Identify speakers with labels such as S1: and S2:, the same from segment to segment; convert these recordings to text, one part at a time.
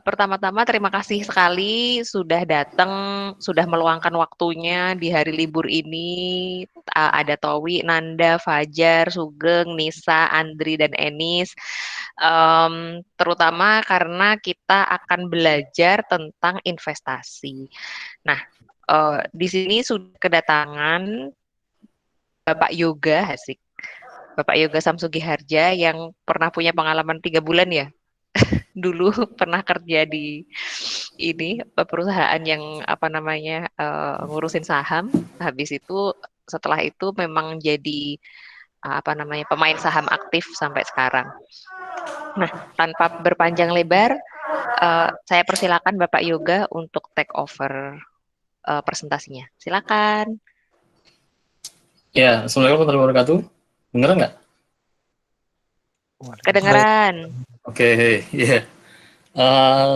S1: Pertama-tama terima kasih sekali sudah datang, sudah meluangkan waktunya di hari libur ini. Ada Towi, Nanda, Fajar, Sugeng, Nisa, Andri, dan Enis. Terutama karena kita akan belajar tentang investasi. Nah, di sini sudah kedatangan Bapak Yoga, asik. Bapak Yoga Samsugi Harja yang pernah punya pengalaman 3 bulan ya. Dulu pernah kerja di ini perusahaan yang apa namanya ngurusin saham. Habis itu setelah itu memang jadi apa namanya pemain saham aktif sampai sekarang. Nah, tanpa berpanjang lebar, saya persilakan Bapak Yoga untuk take over presentasinya. Silakan.
S2: Ya, Assalamualaikum warahmatullahi wabarakatuh. Dengar nggak?
S1: Kedengeran.
S2: Oke, ya. Eh,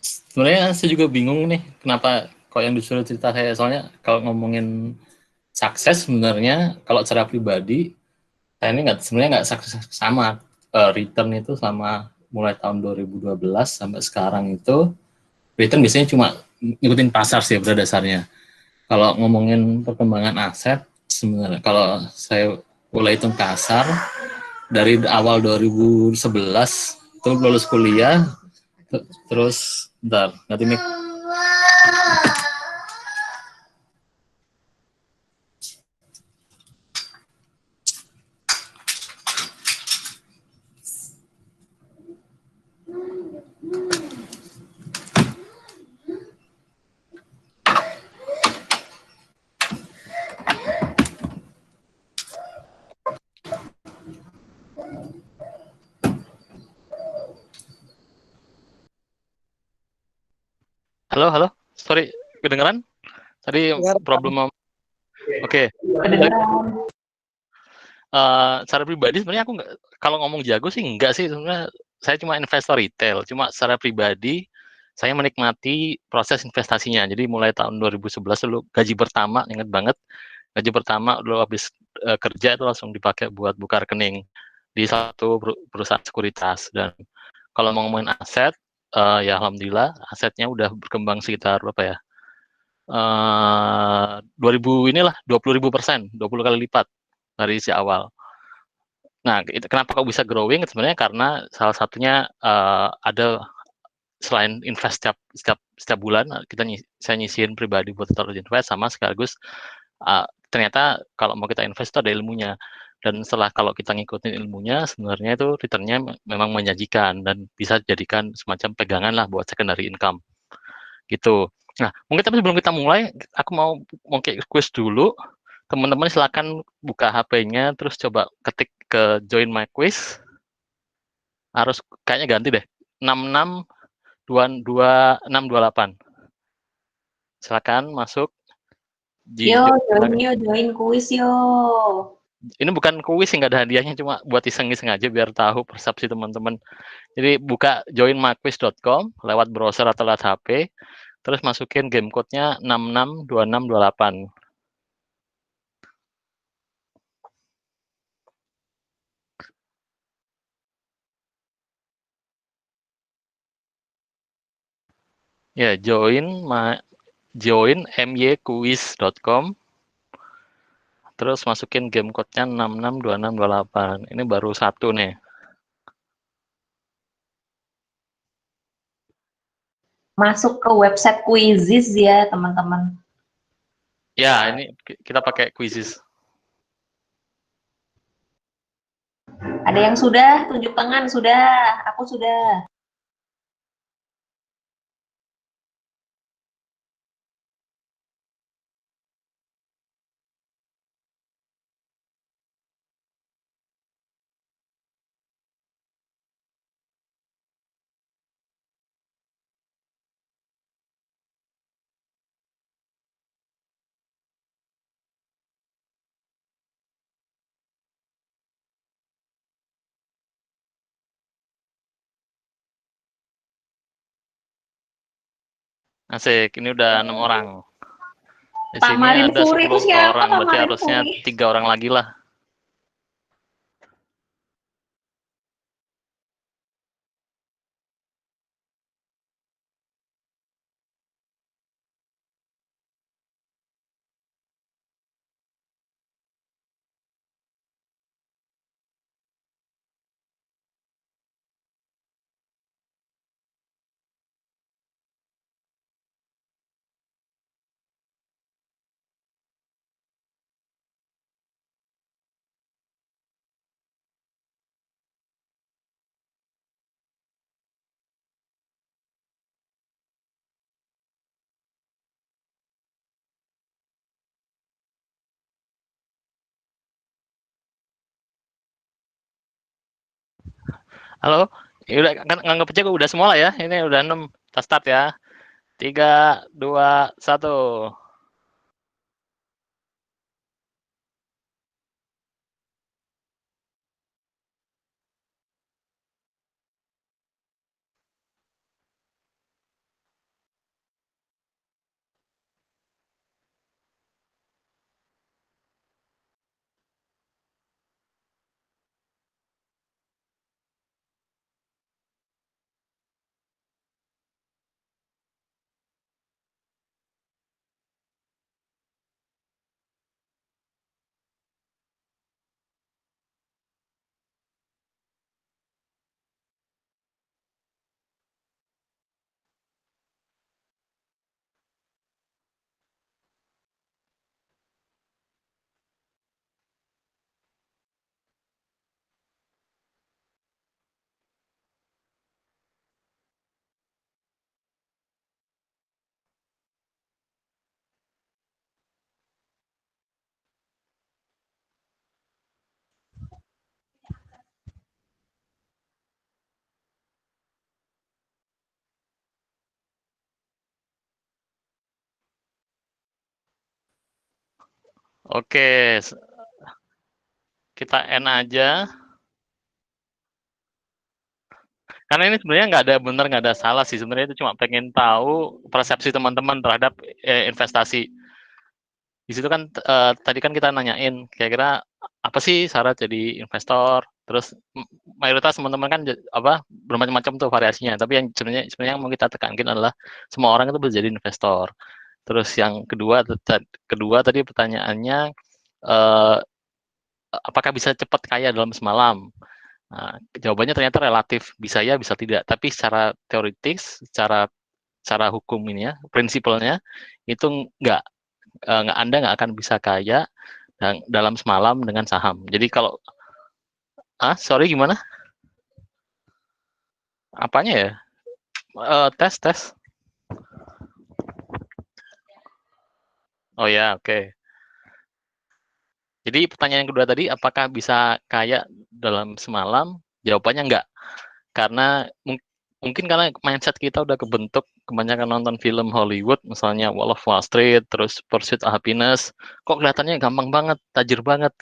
S2: Sebenarnya saya juga bingung nih, kenapa kok yang disuruh cerita saya. Soalnya kalau ngomongin sukses sebenarnya, kalau secara pribadi, saya ini sebenarnya nggak sukses sama. Return itu sama mulai tahun 2012 sampai sekarang itu, return biasanya cuma ngikutin pasar sih pada dasarnya. Kalau ngomongin perkembangan aset, sebenarnya kalau saya mulai hitung kasar, dari awal 2011 itu lulus kuliah, terus bentar, nanti mic. Halo, halo, sorry, kedengeran? Tadi problem. Oke. Secara pribadi sebenarnya aku nggak, kalau ngomong jago sih enggak sih sebenarnya. Saya cuma investor retail, cuma secara pribadi saya menikmati proses investasinya. Jadi mulai tahun 2011 dulu gaji pertama, ingat banget, gaji pertama dulu habis kerja itu langsung dipakai buat buka rekening di satu perusahaan sekuritas. Dan kalau mau ngomongin aset, ya alhamdulillah asetnya udah berkembang sekitar berapa ya? 2000 inilah 20.000%, 20 kali lipat dari si awal. Nah, itu kenapa kok bisa growing? Sebenarnya karena salah satunya ada, selain invest setiap bulan, saya nyisihin pribadi buat taruh invest, sama sekaligus ternyata kalau mau kita invest itu ada ilmunya. Dan setelah kalau kita ngikutin ilmunya, sebenarnya itu returnnya memang menjanjikan dan bisa dijadikan semacam pegangan lah buat secondary income gitu. Nah, mungkin tapi sebelum kita mulai, aku mau kayak quiz dulu. Teman-teman silakan buka HP-nya, terus coba ketik ke join my quiz. Harus kayaknya ganti deh. 6622 628. Silakan masuk.
S3: Yo, join kuis yo.
S2: Ini bukan kuis, nggak ada hadiahnya, cuma buat iseng-iseng aja biar tahu persepsi teman-teman. Jadi buka joinmyquiz.com lewat browser atau lewat HP, terus masukin game code-nya 662628. Ya, join myquiz.com, terus masukin game code-nya 662628. Ini baru satu nih.
S3: Masuk ke website Quizizz ya, teman-teman.
S2: Ya, ini kita pakai Quizizz.
S3: Ada yang sudah? Tunjuk tangan, sudah. Aku sudah.
S2: Asik, ini udah 6 orang. Di sini
S3: Tamarin
S2: ada
S3: Puri itu
S2: 10
S3: siapa?
S2: orang, berarti
S3: Tamarin
S2: harusnya
S3: Puri.
S2: 3 orang lagi lah. Halo, ya udah kan nganggap aja udah semua lah ya. Ini udah 6. Kita start ya. 3, 2, 1. Oke, kita end aja. Karena ini sebenarnya nggak ada benar, nggak ada salah sih. Sebenarnya itu cuma pengen tahu persepsi teman-teman terhadap investasi. Di situ kan tadi kan kita nanyain kira-kira apa sih syarat jadi investor. Terus mayoritas teman-teman kan apa bermacam-macam tuh variasinya. Tapi yang sebenarnya yang mau kita tekankan adalah semua orang itu bisa jadi investor. Terus yang kedua tadi pertanyaannya eh, apakah bisa cepat kaya dalam semalam? Nah, jawabannya ternyata relatif, bisa ya, bisa tidak. Tapi secara teoritis, secara hukum ini ya, prinsipalnya itu Anda nggak akan bisa kaya dalam semalam dengan saham. Jadi kalau sorry gimana? Apanya ya? Tes. Oh ya, oke. Jadi pertanyaan yang kedua tadi, apakah bisa kaya dalam semalam? Jawabannya enggak. Karena mungkin karena mindset kita udah kebentuk kebanyakan nonton film Hollywood, misalnya Wall of Wall Street, terus Pursuit of Happiness, kok kelihatannya gampang banget, tajir banget.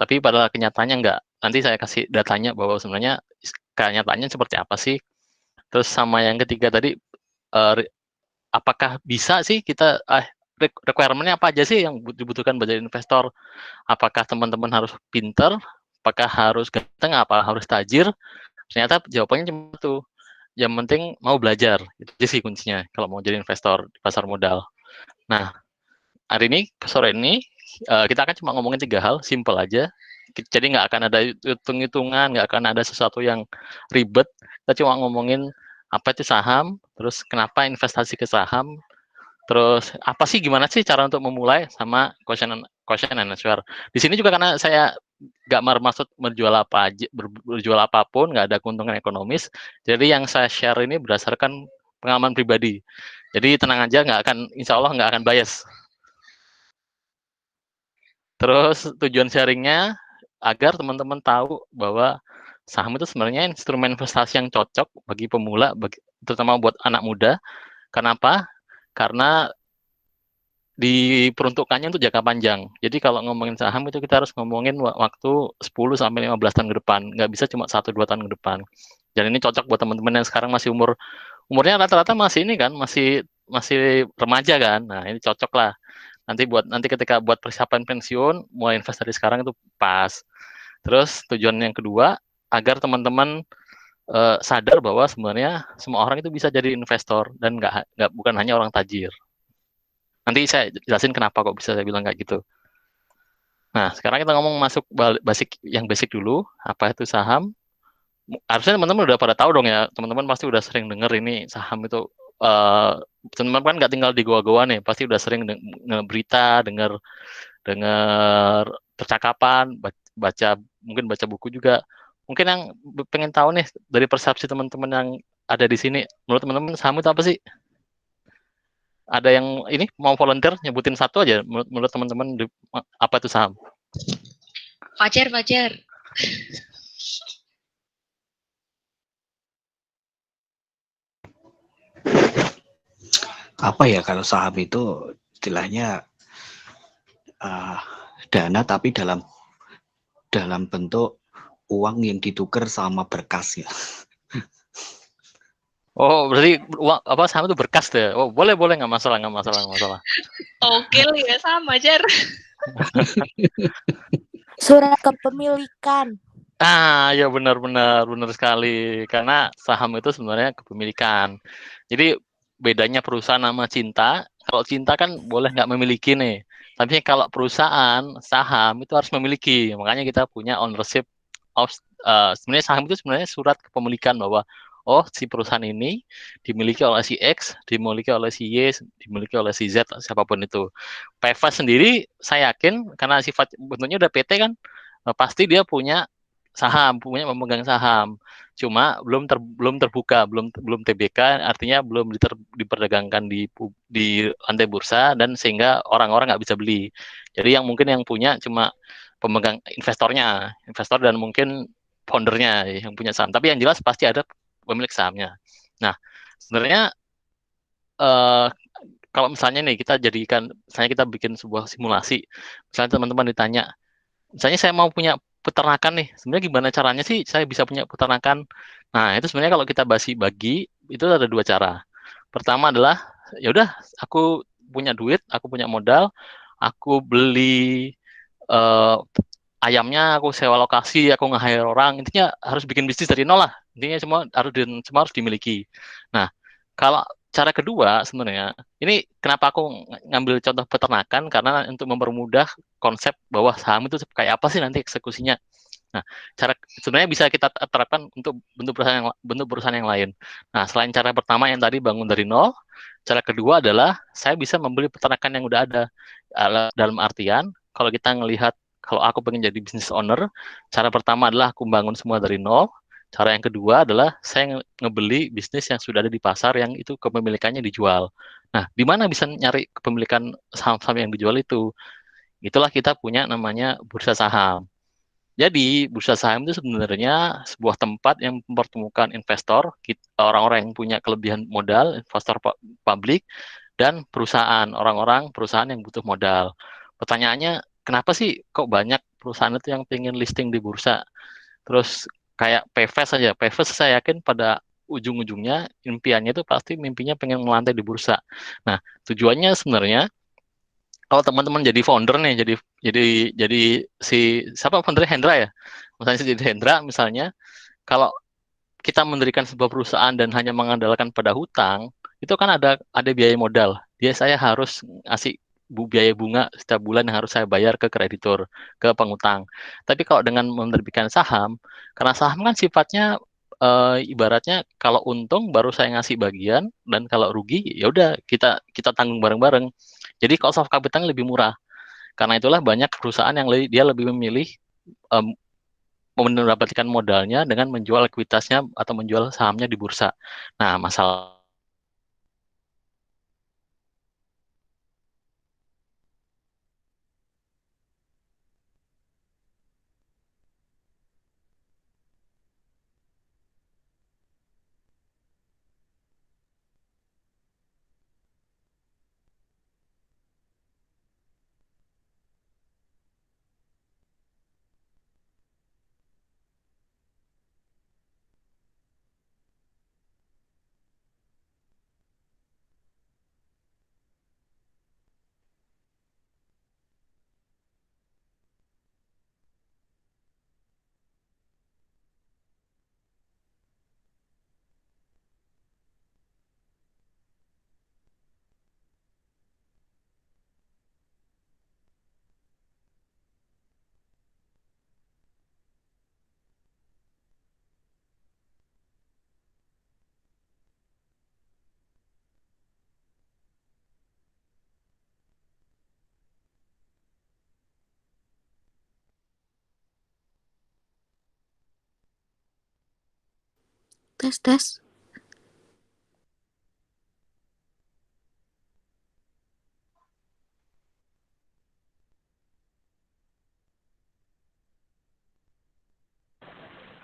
S2: Tapi pada kenyataannya enggak. Nanti saya kasih datanya bahwa sebenarnya kenyataannya seperti apa sih. Terus sama yang ketiga tadi, apakah bisa sih kita, requirement-nya apa aja sih yang dibutuhkan menjadi investor? Apakah teman-teman harus pinter? Apakah harus ganteng? Apa harus tajir? Ternyata jawabannya cuma itu. Yang penting mau belajar. Itu aja sih kuncinya kalau mau jadi investor di pasar modal. Nah, hari ini, sore ini, kita akan cuma ngomongin 3 hal, simple aja. Jadi nggak akan ada hitung-hitungan, nggak akan ada sesuatu yang ribet. Kita cuma ngomongin apa itu saham, terus kenapa investasi ke saham, terus apa sih, gimana sih cara untuk memulai, sama question and answer. Di sini juga karena saya nggak bermaksud menjual apa aja, berjual apapun, nggak ada keuntungan ekonomis. Jadi yang saya share ini berdasarkan pengalaman pribadi. Jadi tenang aja, insya Allah nggak akan bias. Terus tujuan sharingnya agar teman-teman tahu bahwa saham itu sebenarnya instrumen investasi yang cocok bagi pemula, terutama buat anak muda. Kenapa? Karena diperuntukkannya untuk jangka panjang. Jadi kalau ngomongin saham itu kita harus ngomongin waktu 10 sampai 15 tahun ke depan. Nggak bisa cuma 1-2 tahun ke depan. Dan ini cocok buat teman-teman yang sekarang masih umurnya rata-rata masih ini kan, masih masih remaja kan. Nah, ini cocok lah. Nanti ketika buat persiapan pensiun, mulai invest dari sekarang itu pas. Terus tujuan yang kedua, agar teman-teman sadar bahwa sebenarnya semua orang itu bisa jadi investor dan bukan hanya orang tajir. Nanti saya jelasin kenapa kok bisa saya bilang kayak gitu. Nah, sekarang kita ngomong masuk basic dulu, apa itu saham. Harusnya teman-teman udah pada tahu dong ya, teman-teman pasti udah sering denger ini saham itu, teman-teman kan nggak tinggal di goa-goa nih, pasti udah sering berita, dengar percakapan, mungkin baca buku juga. Mungkin yang pengen tahu nih dari persepsi teman-teman yang ada di sini, menurut teman-teman saham itu apa sih? Ada yang ini mau volunteer nyebutin satu aja menurut teman-teman apa itu saham?
S3: Fajar.
S4: apa ya, kalau saham itu istilahnya dana tapi dalam bentuk uang yang ditukar sama berkas ya.
S2: Oh, berarti uang apa saham itu berkas deh. Oh, boleh boleh, nggak masalah, nggak masalah, nggak masalah.
S1: Oke lah ya, sama Jar.
S5: Surat kepemilikan.
S2: Ya benar-benar benar sekali. Karena saham itu sebenarnya kepemilikan. Jadi bedanya perusahaan sama cinta. Kalau cinta kan boleh nggak memiliki nih. Tapi kalau perusahaan saham itu harus memiliki. Makanya kita punya ownership of sebenarnya saham itu sebenarnya surat kepemilikan bahwa oh si perusahaan ini dimiliki oleh si X, dimiliki oleh si Y, dimiliki oleh si Z, siapapun itu. PEVA sendiri saya yakin karena sifat bentuknya udah PT kan, pasti dia punya saham, punya memegang saham. Cuma belum terbuka, belum TBK, artinya belum diperdagangkan di lantai bursa dan sehingga orang-orang nggak bisa beli. Jadi yang mungkin yang punya cuma pemegang investor dan mungkin foundernya yang punya saham. Tapi yang jelas pasti ada pemilik sahamnya. Nah, sebenarnya eh, kalau misalnya nih misalnya kita bikin sebuah simulasi, misalnya teman-teman ditanya, misalnya saya mau punya peternakan nih, sebenarnya gimana caranya sih saya bisa punya peternakan? Nah, itu sebenarnya kalau kita bagi, itu ada dua cara. Pertama adalah, ya udah, aku punya duit, aku punya modal, aku beli eh, ayamnya, aku sewa lokasi, aku nge-hire orang, intinya harus bikin bisnis dari nol lah. Intinya semua harus dimiliki. Nah, kalau cara kedua sebenarnya, ini kenapa aku ngambil contoh peternakan, karena untuk mempermudah konsep bahwa saham itu kayak apa sih nanti eksekusinya. Nah, cara sebenarnya bisa kita terapkan untuk bentuk perusahaan yang lain. Nah, selain cara pertama yang tadi bangun dari nol, cara kedua adalah saya bisa membeli peternakan yang udah ada. Dalam artian, kalau kita ngelihat, kalau aku pengen jadi business owner, cara pertama adalah aku bangun semua dari nol. Cara yang kedua adalah saya ngebeli bisnis yang sudah ada di pasar yang itu kepemilikannya dijual. Nah, di mana bisa nyari kepemilikan saham-saham yang dijual itu? Itulah kita punya namanya bursa saham. Jadi, bursa saham itu sebenarnya sebuah tempat yang mempertemukan investor, orang-orang yang punya kelebihan modal, investor publik, dan orang-orang perusahaan yang butuh modal. Pertanyaannya, kenapa sih kok banyak perusahaan itu yang pengen listing di bursa? Terus kayak PVS saja, PVS saya yakin pada ujung-ujungnya impiannya itu pasti mimpinya pengen melantai di bursa. Nah, tujuannya sebenarnya kalau teman-teman jadi founder nih, jadi jadi si siapa founder Hendra ya, misalnya jadi Hendra misalnya, kalau kita mendirikan sebuah perusahaan dan hanya mengandalkan pada hutang, itu kan ada biaya modal. Saya harus ngasih biaya bunga setiap bulan yang harus saya bayar ke kreditur, ke pengutang. Tapi kalau dengan menerbitkan saham, karena saham kan sifatnya ibaratnya kalau untung baru saya ngasih bagian dan kalau rugi ya udah kita kita tanggung bareng-bareng. Jadi cost of capital lebih murah. Karena itulah banyak perusahaan yang dia lebih memilih em, mendapatkan modalnya dengan menjual ekuitasnya atau menjual sahamnya di bursa. Nah, masalah
S5: Tes, tes.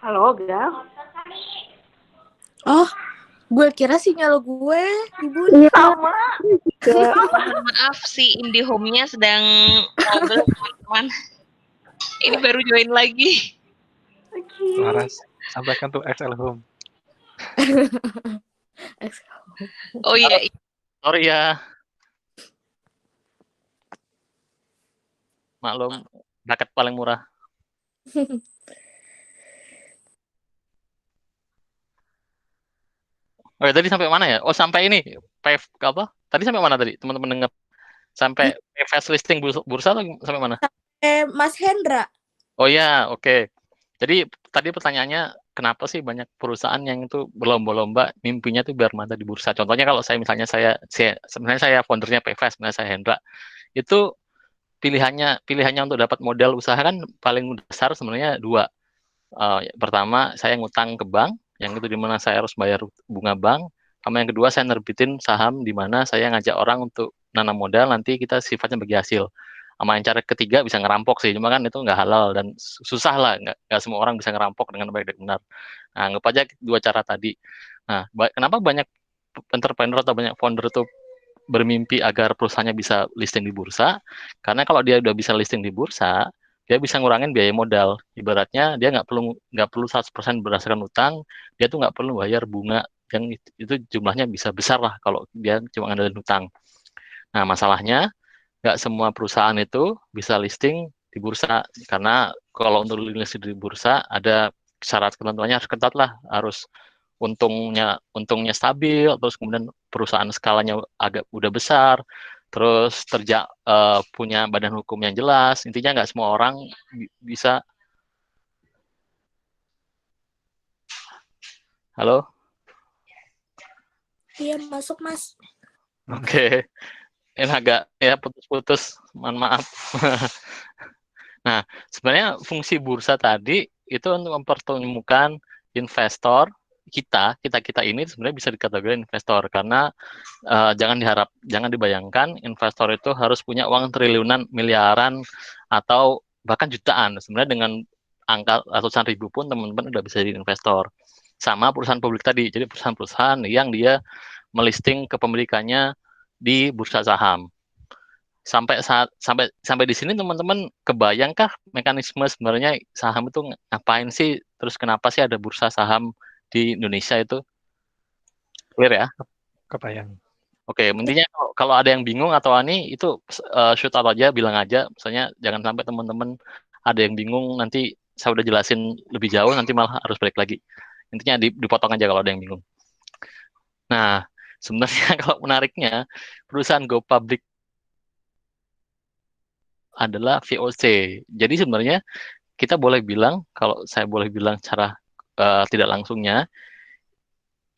S3: Halo, Gal.
S5: Oh, Gue kira sinyal gue dibunyi.
S3: Sama.
S1: Mohon maaf, si IndiHome-nya sedang ngobrol, teman-teman. Ini baru join lagi.
S6: Laras, sampaikan tuh XL Home.
S1: Oh iya,
S2: Sorry ya, maklum, paket paling murah. Oke, tadi sampai mana ya? Oh, sampai ini, apa? Tadi sampai mana tadi? Teman-teman dengar? Sampai fast listing bursa atau sampai mana?
S5: Mas Hendra.
S2: Oh ya, oke. Jadi tadi pertanyaannya, kenapa sih banyak perusahaan yang itu berlomba-lomba mimpinya tuh biar mantap di bursa? Contohnya kalau sebenarnya saya foundernya PFS, sebenarnya saya Hendra. Itu pilihannya untuk dapat modal usaha kan paling besar sebenarnya dua. Pertama, saya ngutang ke bank, yang itu di mana saya harus bayar bunga bank. Sama yang kedua, saya nerbitin saham di mana saya ngajak orang untuk nanam modal, nanti kita sifatnya bagi hasil. Sama yang cara ketiga bisa ngerampok sih, cuma kan itu nggak halal dan susah lah, nggak semua orang bisa ngerampok dengan baik dan benar. Nah, anggap aja dua cara tadi. Nah, kenapa banyak entrepreneur atau banyak founder itu bermimpi agar perusahaannya bisa listing di bursa? Karena kalau dia udah bisa listing di bursa, dia bisa ngurangin biaya modal. Ibaratnya dia nggak perlu 100% berdasarkan utang, dia tuh nggak perlu bayar bunga yang itu jumlahnya bisa besar lah kalau dia cuma ngandelin utang. Nah, masalahnya nggak semua perusahaan itu bisa listing di bursa karena kalau untuk listing di bursa ada syarat ketentuannya harus ketat lah, harus untungnya stabil, terus kemudian perusahaan skalanya agak udah besar, terus punya badan hukum yang jelas. Intinya nggak semua orang bisa. Halo?
S5: Iya, masuk, Mas.
S2: Oke. Ini agak ya putus-putus, mohon maaf. Nah, sebenarnya fungsi bursa tadi itu untuk mempertemukan investor kita ini sebenarnya bisa dikategorikan investor karena jangan dibayangkan investor itu harus punya uang triliunan, miliaran atau bahkan jutaan. Sebenarnya dengan angka ratusan ribu pun teman-teman udah bisa jadi investor. Sama perusahaan publik tadi, jadi perusahaan-perusahaan yang dia melisting kepemilikannya di bursa saham. Sampai di sini teman-teman kebayangkah mekanisme sebenarnya saham itu ngapain sih? Terus kenapa sih ada bursa saham di Indonesia itu? Clear ya?
S6: Kebayang.
S2: Oke, intinya kalau ada yang bingung atau ani itu shoot out aja, bilang aja. Misalnya jangan sampai teman-teman ada yang bingung nanti saya udah jelasin lebih jauh nanti malah harus balik lagi. Intinya dipotong aja kalau ada yang bingung. Nah, sebenarnya kalau menariknya perusahaan go public adalah VOC. Jadi sebenarnya kita boleh bilang, kalau saya boleh bilang secara tidak langsungnya,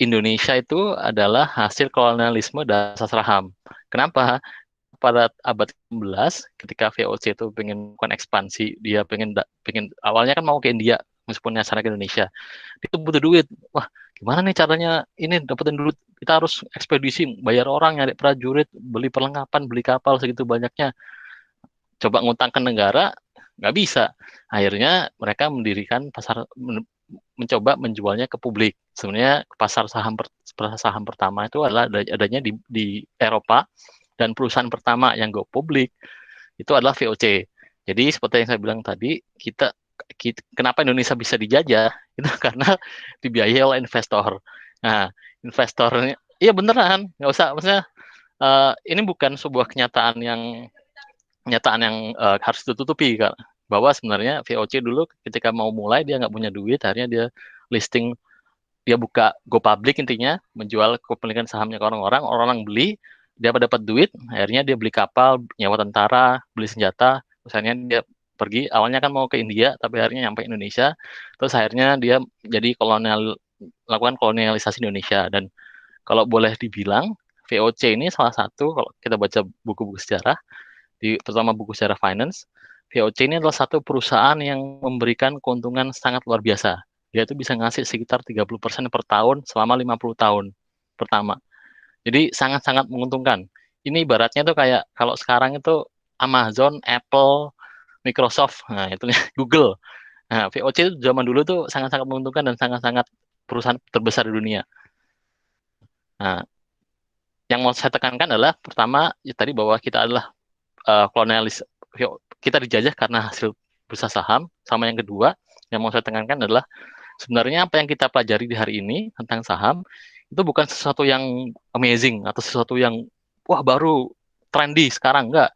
S2: Indonesia itu adalah hasil kolonialisme dan sastra ham. Kenapa? Pada abad ke-16, ketika VOC itu pengen melakukan ekspansi, dia pengen awalnya kan mau ke India, meskipun nyasarnya ke Indonesia. Dia tuh butuh duit. Wah, gimana nih caranya ini dapetin duit? Kita harus ekspedisi, bayar orang, nyari prajurit, beli perlengkapan, beli kapal segitu banyaknya. Coba ngutang ke negara, nggak bisa. Akhirnya mereka mendirikan mencoba menjualnya ke publik. Sebenarnya pasar saham pertama itu adalah adanya di Eropa, dan perusahaan pertama yang go publik itu adalah VOC. Jadi seperti yang saya bilang tadi, kenapa Indonesia bisa dijajah itu karena dibiayai oleh investor. Nah, investornya, iya beneran, nggak usah, maksudnya ini bukan sebuah kenyataan yang harus ditutupi, Kak. Bahwa sebenarnya VOC dulu ketika mau mulai dia nggak punya duit, akhirnya dia listing, dia buka go public, intinya menjual kepemilikan sahamnya ke orang-orang beli, dia dapat duit, akhirnya dia beli kapal, nyewa tentara, beli senjata, misalnya dia pergi, awalnya kan mau ke India, tapi akhirnya nyampe Indonesia, terus akhirnya dia jadi lakukan kolonialisasi Indonesia. Dan kalau boleh dibilang, VOC ini salah satu, kalau kita baca buku-buku sejarah, terutama buku sejarah finance, VOC ini adalah satu perusahaan yang memberikan keuntungan sangat luar biasa. Dia itu bisa ngasih sekitar 30% per tahun selama 50 tahun pertama. Jadi sangat-sangat menguntungkan. Ini ibaratnya tuh kayak kalau sekarang itu Amazon, Apple, Microsoft, nah itu Google. Nah, VOC itu zaman dulu tuh sangat-sangat menguntungkan dan sangat-sangat perusahaan terbesar di dunia. Nah, yang mau saya tekankan adalah pertama ya tadi bahwa kita adalah kolonialis, kita dijajah karena hasil bursa saham. Sama yang kedua yang mau saya tekankan adalah sebenarnya apa yang kita pelajari di hari ini tentang saham itu bukan sesuatu yang amazing atau sesuatu yang wah baru trendy sekarang, enggak.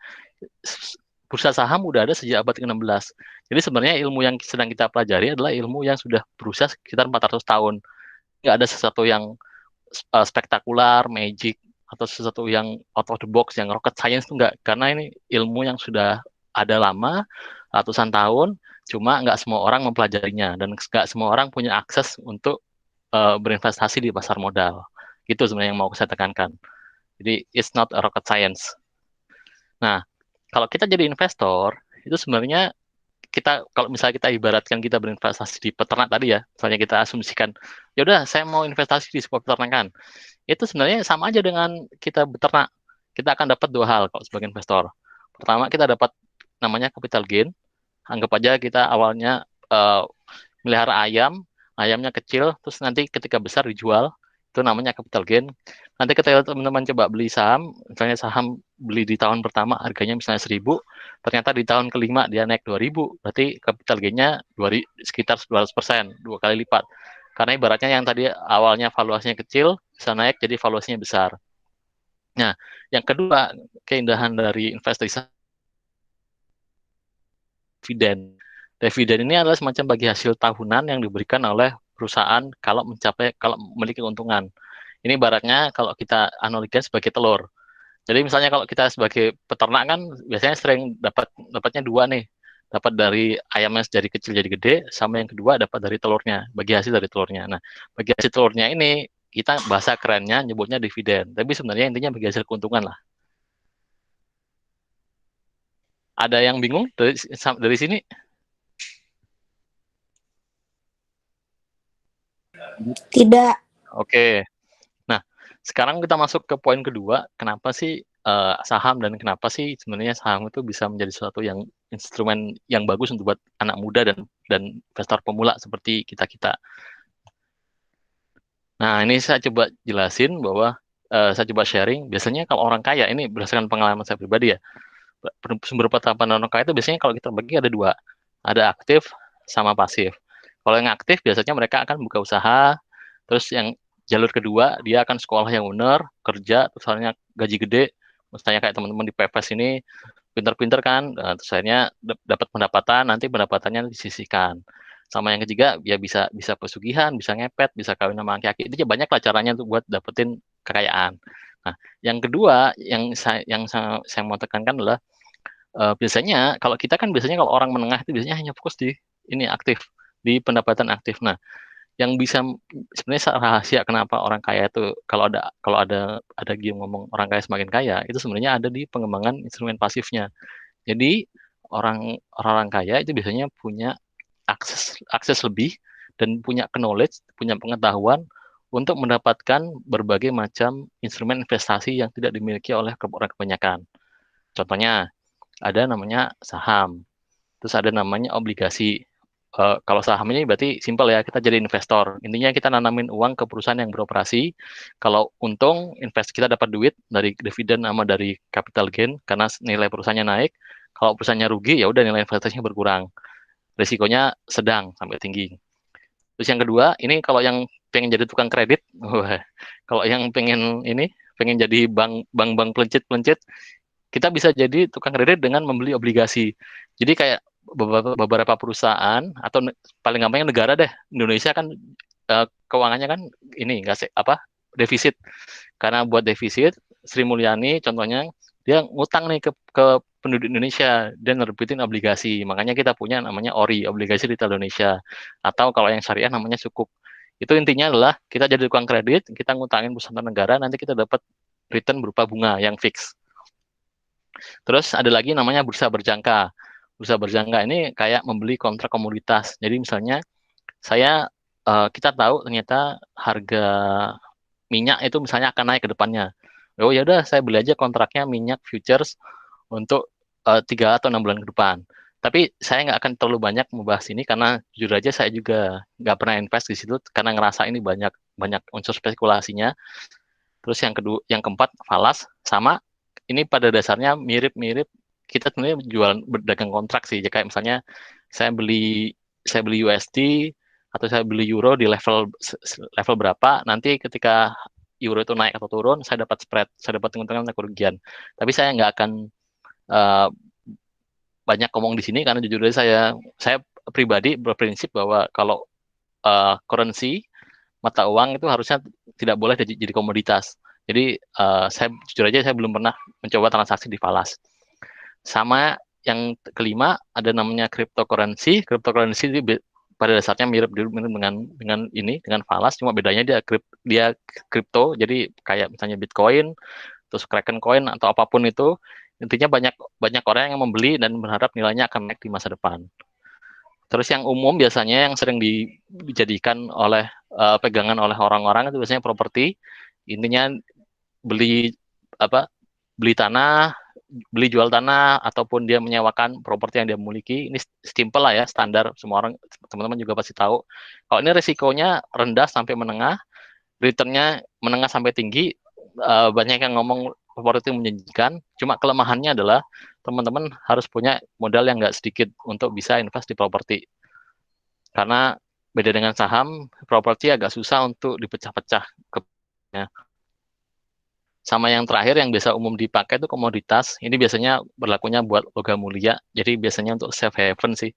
S2: Bursa saham udah ada sejak abad ke-16. Jadi sebenarnya ilmu yang sedang kita pelajari adalah ilmu yang sudah berusia sekitar 400 tahun. Nggak ada sesuatu yang spektakular, magic, atau sesuatu yang out of the box, yang rocket science itu enggak. Karena ini ilmu yang sudah ada lama, ratusan tahun, cuma nggak semua orang mempelajarinya, dan nggak semua orang punya akses untuk berinvestasi di pasar modal. Itu sebenarnya yang mau saya tekankan. Jadi, it's not a rocket science. Nah, kalau kita jadi investor, itu sebenarnya kalau misalnya kita ibaratkan kita berinvestasi di peternak tadi ya, misalnya kita asumsikan, ya udah saya mau investasi di sebuah peternakan, itu sebenarnya sama aja dengan kita beternak. Kita akan dapat dua hal kalau sebagai investor. Pertama, kita dapat namanya capital gain. Anggap aja kita awalnya melihara ayam, ayamnya kecil, terus nanti ketika besar dijual, itu namanya capital gain. Nanti ketika teman-teman coba beli saham, misalnya saham beli di tahun pertama harganya misalnya 1.000, ternyata di tahun kelima dia naik 2.000, berarti capital gain-nya sekitar 200%, 2 kali lipat. Karena ibaratnya yang tadi awalnya valuasinya kecil, bisa naik jadi valuasinya besar. Nah, yang kedua, keindahan dari investasi dividen. Dividen ini adalah semacam bagi hasil tahunan yang diberikan oleh perusahaan kalau memiliki keuntungan. Ini ibaratnya kalau kita analogikan sebagai telur. Jadi misalnya kalau kita sebagai peternak kan biasanya sering dapatnya dua nih. Dapat dari ayamnya dari kecil jadi gede, sama yang kedua dapat dari telurnya, bagi hasil dari telurnya. Nah, bagi hasil telurnya ini kita bahasa kerennya nyebutnya dividen. Tapi sebenarnya intinya bagi hasil keuntungan lah. Ada yang bingung dari sini?
S5: Tidak.
S2: Oke. Nah, sekarang kita masuk ke poin kedua. Kenapa sih saham dan kenapa sih sebenarnya saham itu bisa menjadi suatu yang instrumen yang bagus untuk buat anak muda dan investor pemula seperti kita-kita. Nah, ini saya coba jelasin bahwa saya coba sharing. Biasanya kalau orang kaya, ini berdasarkan pengalaman saya pribadi ya, sumber pendapatan orang kaya itu biasanya kalau kita bagi ada dua. Ada aktif sama pasif. Kalau yang aktif biasanya mereka akan buka usaha, terus yang jalur kedua dia akan sekolah yang benar, kerja, terus akhirnya gaji gede. Misalnya kayak teman-teman di PPS ini pinter-pinter kan, terus akhirnya dapat pendapatan, nanti pendapatannya disisihkan. Sama yang ketiga, ya bisa bisa pesugihan, bisa ngepet, bisa kawin sama aki-aki. Itu banyak lah caranya untuk buat dapetin kekayaan. Nah, yang kedua yang saya mau tekankan adalah biasanya kalau kita kan biasanya kalau orang menengah itu biasanya hanya fokus di ini aktif, di pendapatan aktif. Nah, yang bisa sebenarnya rahasia kenapa orang kaya itu kalau ada game ngomong orang kaya semakin kaya itu sebenarnya ada di pengembangan instrumen pasifnya. Jadi orang-orang kaya itu biasanya punya akses lebih dan punya knowledge, punya pengetahuan untuk mendapatkan berbagai macam instrumen investasi yang tidak dimiliki oleh orang kebanyakan. Contohnya ada namanya saham, terus ada namanya obligasi. Kalau saham ini berarti simpel ya, kita jadi investor. Intinya kita nanamin uang ke perusahaan yang beroperasi. Kalau untung, kita dapat duit dari dividen sama dari capital gain karena nilai perusahaannya naik. Kalau perusahaannya rugi, ya udah nilai investasinya berkurang. Risikonya sedang sampai tinggi. Terus yang kedua, ini kalau yang pengen jadi tukang kredit, kalau yang pengen jadi bank pelencit, kita bisa jadi tukang kredit dengan membeli obligasi. Jadi kayak beberapa perusahaan atau paling gampangnya negara deh. Indonesia kan keuangannya kan ini nggak defisit. Karena buat defisit, Sri Mulyani contohnya dia ngutang nih ke penduduk Indonesia dan nerbitin obligasi. Makanya kita punya namanya ORI, obligasi retail Indonesia. Atau kalau yang syariah namanya sukuk. Itu intinya adalah kita jadi tukang kredit, kita ngutangin perusahaan negara, nanti kita dapat return berupa bunga yang fix. Terus ada lagi namanya bursa berjangka. Bursa berjangka ini kayak membeli kontrak komoditas. Jadi misalnya kita tahu ternyata harga minyak itu misalnya akan naik ke depannya. Oh ya udah saya beli aja kontraknya minyak futures untuk 3 atau 6 bulan ke depan. Tapi saya nggak akan terlalu banyak membahas ini karena jujur aja saya juga nggak pernah invest di situ karena ngerasa ini banyak unsur spekulasinya. Terus yang keempat falas, sama ini pada dasarnya mirip-mirip kita sebenarnya jualan berdagang kontrak sih. Kayak misalnya saya beli USD atau saya beli euro di level berapa, nanti ketika euro itu naik atau turun, saya dapat spread, saya dapat keuntungan atau kerugian. Tapi saya nggak akan eh, banyak ngomong di sini karena jujur aja saya pribadi berprinsip bahwa kalau currency mata uang itu harusnya tidak boleh jadi komoditas. Jadi saya jujur aja saya belum pernah mencoba transaksi di falas. Sama yang kelima ada namanya cryptocurrency. Cryptocurrency itu pada dasarnya mirip dengan falas, cuma bedanya dia kripto. Jadi kayak misalnya Bitcoin, terus Kraken Coin atau apapun itu, intinya banyak banyak orang yang membeli dan berharap nilainya akan naik di masa depan. Terus yang umum biasanya yang sering dijadikan pegangan oleh orang-orang itu biasanya properti. Intinya beli apa beli tanah, beli jual tanah ataupun dia menyewakan properti yang dia miliki. Ini simple lah ya, standar semua orang teman-teman juga pasti tahu. Kalau ini risikonya rendah sampai menengah, returnnya menengah sampai tinggi. Banyak yang ngomong properti menjanjikan. Cuma kelemahannya adalah teman-teman harus punya modal yang nggak sedikit untuk bisa invest di properti. Karena beda dengan saham, properti agak susah untuk dipecah-pecah. Ya. Sama yang terakhir yang biasa umum dipakai itu komoditas. Ini biasanya berlakunya buat logam mulia. Jadi biasanya untuk safe haven sih.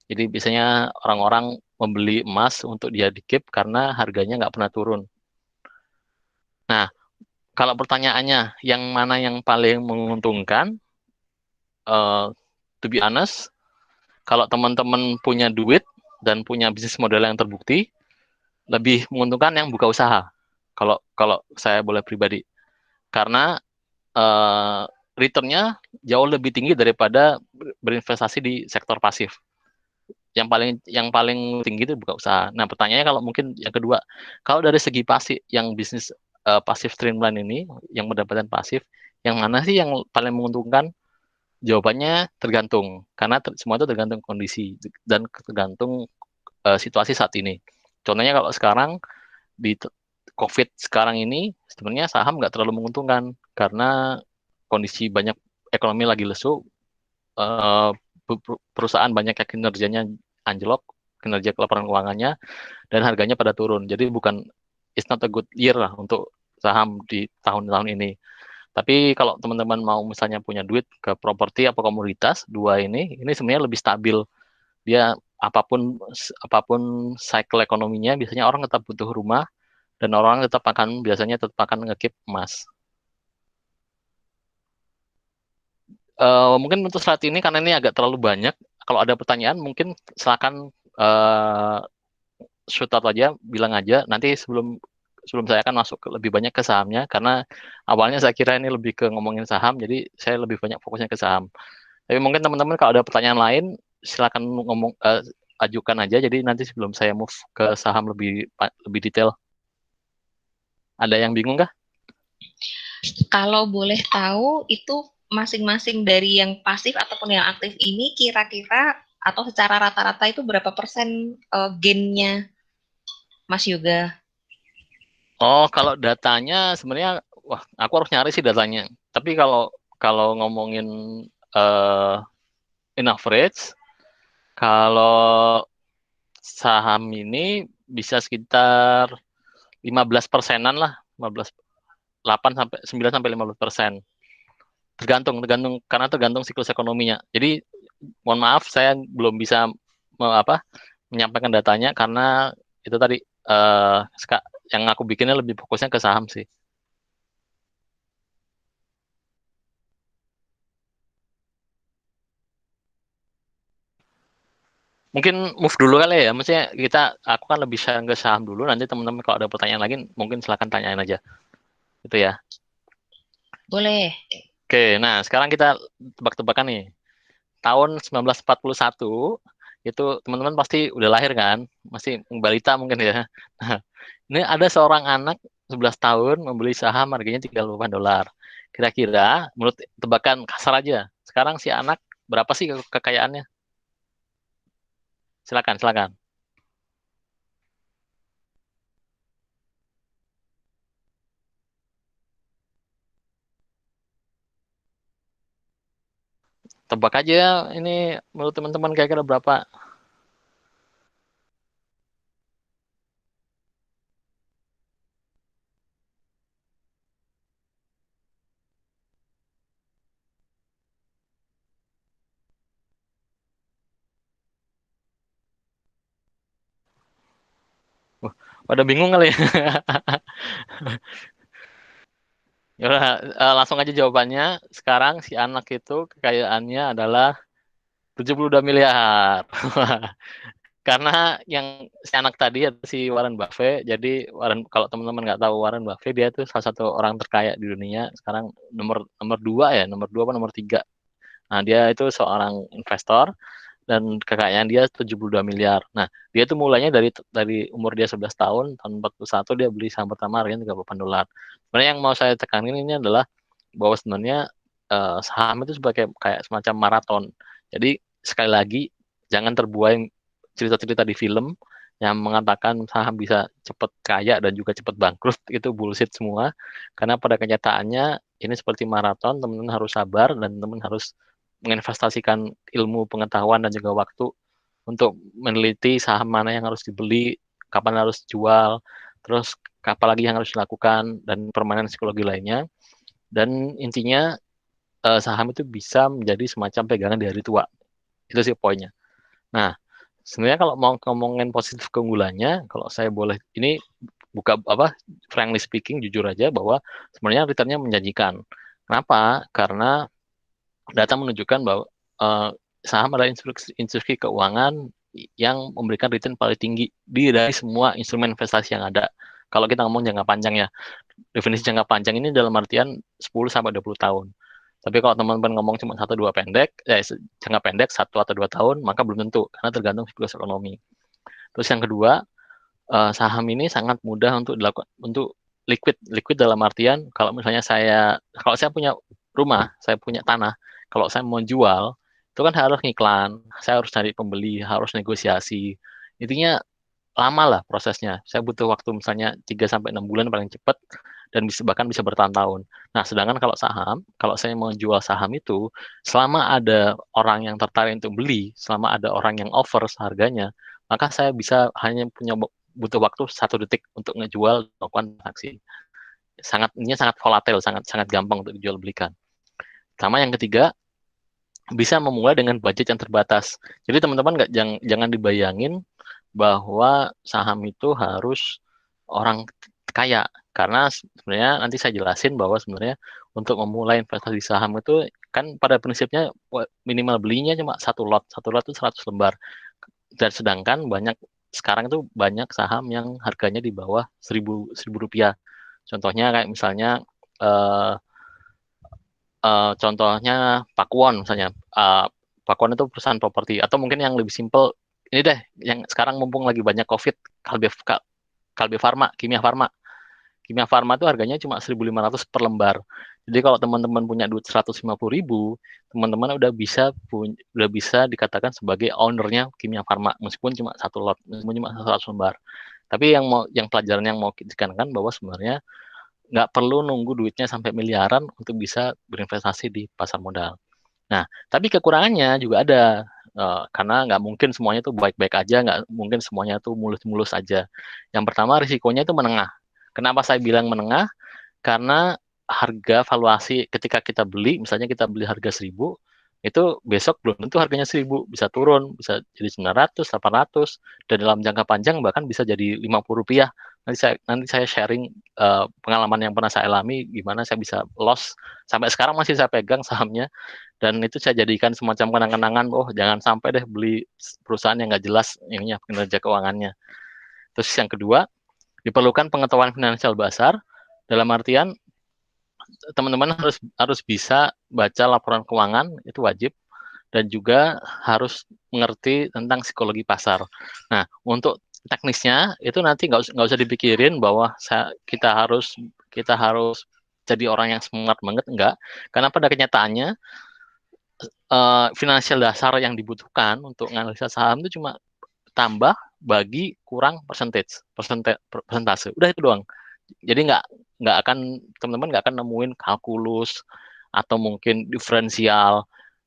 S2: Jadi biasanya orang-orang membeli emas untuk dia dikip karena harganya nggak pernah turun. Nah, kalau pertanyaannya yang mana yang paling menguntungkan, to be honest, kalau teman-teman punya duit dan punya bisnis model yang terbukti, lebih menguntungkan yang buka usaha. Kalau kalau saya boleh pribadi, karena uh, returnnya jauh lebih tinggi daripada berinvestasi di sektor pasif. Yang paling tinggi itu buka usaha. Nah, pertanyaannya kalau mungkin yang kedua, kalau dari segi pasif, yang bisnis pasif streamline ini, yang mendapatkan pasif, yang mana sih yang paling menguntungkan? Jawabannya tergantung, karena semua itu tergantung kondisi dan tergantung situasi saat ini. Contohnya kalau sekarang di COVID sekarang ini sebenarnya saham nggak terlalu menguntungkan karena kondisi banyak ekonomi lagi lesu, eh, perusahaan banyak yang kinerjanya anjlok, kinerja laporan keuangannya dan harganya pada turun. Jadi it's not a good year lah untuk saham di tahun-tahun ini. Tapi kalau teman-teman mau misalnya punya duit ke properti atau komoditas, dua ini sebenarnya lebih stabil. Dia apapun apapun cycle ekonominya, biasanya orang tetap butuh rumah dan orang biasanya tetap akan ngekip emas. Mungkin untuk saat ini karena ini agak terlalu banyak. Kalau ada pertanyaan mungkin silakan shoot out aja, bilang aja. Nanti sebelum sebelum saya akan masuk lebih banyak ke sahamnya karena awalnya saya kira ini lebih ke ngomongin saham, jadi saya lebih banyak fokusnya ke saham. Tapi mungkin teman-teman kalau ada pertanyaan lain silakan ajukan aja. Jadi nanti sebelum saya move ke saham lebih lebih detail. Ada yang bingung kah?
S3: Kalau boleh tahu itu masing-masing dari yang pasif ataupun yang aktif ini kira-kira atau secara rata-rata itu berapa persen gainnya Mas Yoga?
S2: Oh, kalau datanya sebenarnya, wah, aku harus nyari sih datanya. Tapi kalau kalau ngomongin uh, in average, kalau saham ini bisa sekitar 15 persenan lah, 15, 8 sampai 9 sampai 15%. Tergantung, tergantung karena tergantung siklus ekonominya. Jadi mohon maaf saya belum bisa menyampaikan datanya karena itu tadi eh yang aku bikinnya lebih fokusnya ke saham sih. Mungkin move dulu kali ya. Maksudnya aku kan lebih share ke saham dulu. Nanti teman-teman kalau ada pertanyaan lagi, mungkin silakan tanyain aja. Gitu ya.
S3: Boleh.
S2: Oke, nah sekarang kita tebak-tebakan nih. Tahun 1941 itu teman-teman pasti udah lahir kan? Masih balita mungkin ya. Nah, ini ada seorang anak 11 tahun membeli saham harganya $38. Kira-kira menurut tebakan kasar aja. Sekarang si anak berapa sih kekayaannya? Silakan, silakan. Tebak aja ini menurut teman-teman kira-kira berapa? Pada bingung kali ya? Ya udah, langsung aja jawabannya. Sekarang si anak itu kekayaannya adalah 72 miliar. Karena yang si anak tadi si Warren Buffett, jadi kalau teman-teman nggak tahu Warren Buffett, dia tuh salah satu orang terkaya di dunia. Sekarang nomor nomor dua ya, nomor dua apa nomor tiga. Nah, dia itu seorang investor dan kekayaan dia 72 miliar. Nah, dia tuh mulainya dari umur dia 11 tahun, tahun 41 dia beli saham pertama harganya 38 dolar. Sebenarnya yang mau saya tekanin ini adalah bahwa sebenarnya saham itu sebagai kayak semacam maraton. Jadi sekali lagi jangan terbuai cerita-cerita di film yang mengatakan saham bisa cepat kaya dan juga cepat bangkrut, itu bullshit semua. Karena pada kenyataannya ini seperti maraton, teman-teman harus sabar dan teman harus menginvestasikan ilmu pengetahuan dan juga waktu untuk meneliti saham mana yang harus dibeli, kapan harus jual, terus apa lagi yang harus dilakukan, dan permainan psikologi lainnya. Dan intinya saham itu bisa menjadi semacam pegangan di hari tua. Itu sih poinnya. Nah, sebenarnya kalau mau ngomongin positif keunggulannya, kalau saya boleh, ini buka apa, frankly speaking, jujur aja bahwa sebenarnya returnnya menjanjikan. Kenapa? Karena data menunjukkan bahwa uh, saham adalah instruksi keuangan yang memberikan return paling tinggi dari semua instrumen investasi yang ada. Kalau kita ngomong jangka panjang ya, definisi jangka panjang ini dalam artian 10 sampai 20 tahun. Tapi kalau teman-teman ngomong cuma satu dua pendek, jangka pendek 1 atau 2 tahun, maka belum tentu karena tergantung siklus ekonomi. Terus yang kedua, saham ini sangat mudah untuk dilakukan untuk liquid dalam artian kalau saya punya rumah, saya punya tanah, kalau saya mau jual itu kan harus ngiklan, saya harus cari pembeli, harus negosiasi. Intinya lama lah prosesnya. Saya butuh waktu misalnya 3 sampai 6 bulan paling cepat dan bahkan bisa bertahun-tahun. Nah, sedangkan kalau saham, kalau saya mau jual saham itu, selama ada orang yang tertarik untuk beli, selama ada orang yang offer harganya, maka saya bisa hanya butuh waktu 1 detik untuk ngejual melakukan transaksi. Ini sangat volatil, sangat sangat gampang untuk dijual belikan. Sama yang ketiga, bisa memulai dengan budget yang terbatas. Jadi teman-teman jangan dibayangin bahwa saham itu harus orang kaya, karena sebenarnya nanti saya jelasin bahwa sebenarnya untuk memulai investasi saham itu kan pada prinsipnya minimal belinya cuma satu lot itu 100 lembar, dan sedangkan sekarang itu banyak saham yang harganya di bawah 1000 rupiah. Contohnya kayak misalnya eh, contohnya Pakuwon misalnya. Pakuwon itu perusahaan properti, atau mungkin yang lebih simpel ini deh, yang sekarang mumpung lagi banyak COVID, Kalbe Farma, Kimia Farma. Kimia Farma itu harganya cuma 1.500 per lembar. Jadi kalau teman-teman punya duit 150.000, teman-teman udah bisa dikatakan sebagai ownernya Kimia Farma, meskipun cuma satu lot, meskipun cuma 100 lembar. Tapi yang pelajaran yang mau ditekankan bahwa sebenarnya nggak perlu nunggu duitnya sampai miliaran untuk bisa berinvestasi di pasar modal. Nah, tapi kekurangannya juga ada. Karena nggak mungkin semuanya tuh baik-baik aja, nggak mungkin semuanya tuh mulus-mulus aja. Yang pertama, risikonya itu menengah. Kenapa saya bilang menengah? Karena harga valuasi ketika kita beli, misalnya kita beli harga 1.000, itu besok belum tentu harganya 1.000, bisa turun, bisa jadi 900, 800, dan dalam jangka panjang bahkan bisa jadi 50 rupiah. Nanti saya sharing pengalaman yang pernah saya alami, gimana saya bisa loss. Sampai sekarang masih saya pegang sahamnya, dan itu saya jadikan semacam kenang-kenangan, oh jangan sampai deh beli perusahaan yang nggak jelas ininya kinerja keuangannya. Terus yang kedua, diperlukan pengetahuan finansial dasar, dalam artian teman-teman harus bisa baca laporan keuangan, itu wajib, dan juga harus mengerti tentang psikologi pasar. Nah, untuk teknisnya itu nanti nggak usah dipikirin bahwa kita harus jadi orang yang smart banget, enggak. Karena pada kenyataannya finansial dasar yang dibutuhkan untuk analisa saham itu cuma tambah bagi kurang persentase. Udah itu doang. Jadi teman-teman nggak akan nemuin kalkulus atau mungkin diferensial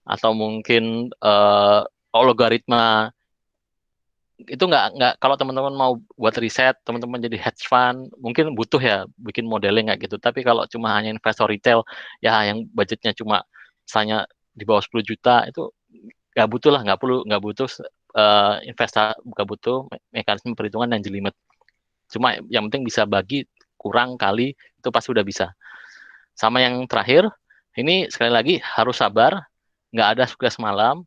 S2: atau mungkin logaritma. Itu nggak kalau teman-teman mau buat riset, teman-teman jadi hedge fund mungkin butuh ya bikin modeling kayak gitu. Tapi kalau cuma hanya investor retail ya yang budgetnya cuma misalnya di bawah 10 juta itu nggak butuh lah, nggak butuh nggak butuh mekanisme perhitungan yang jelimet. Cuma yang penting bisa bagi kurang kali itu pasti udah bisa. Sama yang terakhir, ini sekali lagi harus sabar, nggak ada sukses malam.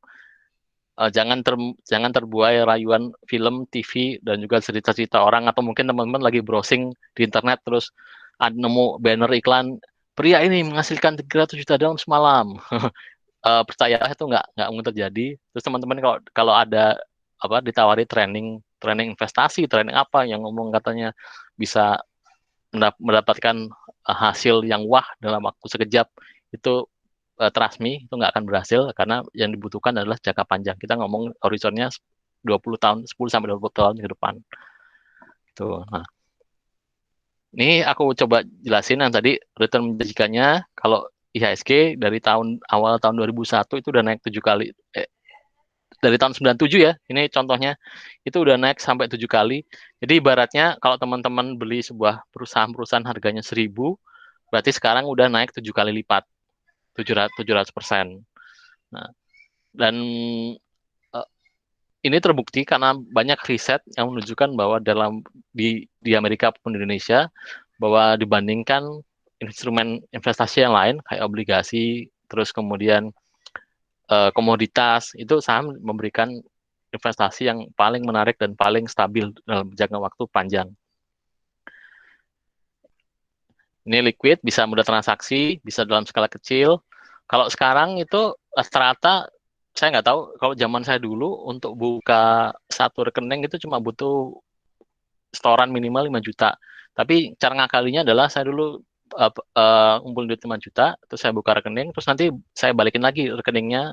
S2: Jangan terbuai rayuan film, TV, dan juga cerita-cerita orang, atau mungkin teman-teman lagi browsing di internet terus nemu banner iklan pria ini menghasilkan 300 juta dalam semalam. Percayalah itu nggak mungkin terjadi. Terus teman-teman kalau ada apa ditawari training investasi, training apa yang ngomong katanya bisa mendapatkan hasil yang wah dalam waktu sekejap, itu trust me, itu nggak akan berhasil karena yang dibutuhkan adalah jangka panjang. Kita ngomong horizonnya 20 tahun, 10 sampai 20 tahun ke depan. Tuh. Nah, ini aku coba jelasin yang tadi return menjanjikannya. Kalau IHSG dari awal tahun 2001 itu udah naik 7 kali. Dari tahun 97 ya, ini contohnya, itu udah naik sampai 7 kali. Jadi ibaratnya kalau teman-teman beli sebuah perusahaan harganya 1.000, berarti sekarang udah naik 7 kali lipat, 700%. Nah, dan ini terbukti karena banyak riset yang menunjukkan bahwa di Amerika maupun di Indonesia, bahwa dibandingkan instrumen investasi yang lain kayak obligasi, terus kemudian komoditas, itu saham memberikan investasi yang paling menarik dan paling stabil dalam jangka waktu panjang. Ini liquid, bisa mudah transaksi, bisa dalam skala kecil. Kalau sekarang itu rata-rata, saya nggak tahu, kalau zaman saya dulu untuk buka satu rekening itu cuma butuh setoran minimal 5 juta. Tapi cara ngakalinya adalah saya dulu ngumpulin duit 5 juta, terus saya buka rekening, terus nanti saya balikin lagi rekeningnya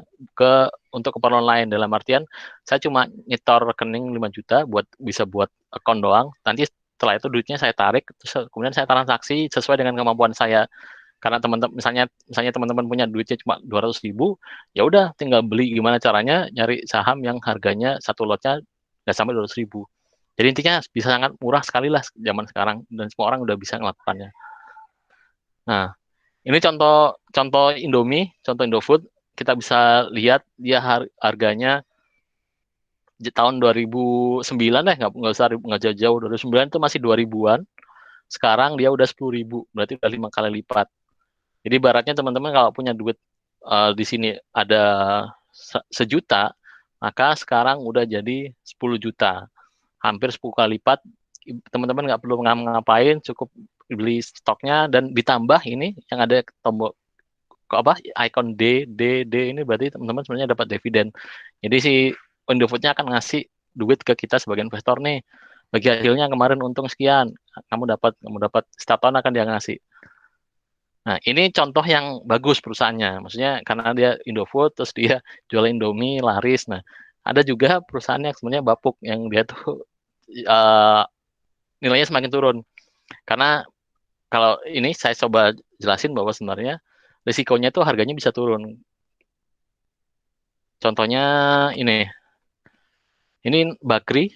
S2: untuk keperluan lain. Dalam artian, saya cuma nyetor rekening 5 juta bisa buat account doang. Nanti setelah itu duitnya saya tarik, terus kemudian saya transaksi sesuai dengan kemampuan saya. Karena teman-teman misalnya teman-teman punya duitnya cuma 200.000, ya udah tinggal beli gimana caranya nyari saham yang harganya satu lotnya nggak sampai 200.000. Jadi intinya bisa sangat murah sekali lah zaman sekarang dan semua orang udah bisa melakukannya. Nah, ini contoh Indomie, contoh Indofood, kita bisa lihat dia harganya di tahun 2009 nggak jauh-jauh, 2009 itu masih 2000-an. Sekarang dia udah 10.000, berarti udah 5 kali lipat. Jadi ibaratnya teman-teman kalau punya duit di sini ada sejuta, maka sekarang udah jadi 10 juta. Hampir 10 kali lipat. Teman-teman nggak perlu ngapain, cukup beli stoknya dan ditambah ini yang ada tombol icon D ini berarti teman-teman sebenarnya dapat dividen. Jadi si Indofood-nya akan ngasih duit ke kita sebagai investor nih. Bagi hasilnya kemarin untung sekian, kamu dapat setiap tahun akan dia ngasih. Nah, ini contoh yang bagus perusahaannya. Maksudnya karena dia Indofood, terus dia jual Indomie, laris. Nah, ada juga perusahaan yang sebenarnya bapuk, yang dia tuh nilainya semakin turun. Karena kalau ini saya coba jelasin bahwa sebenarnya risikonya tuh harganya bisa turun. Contohnya ini Bakri,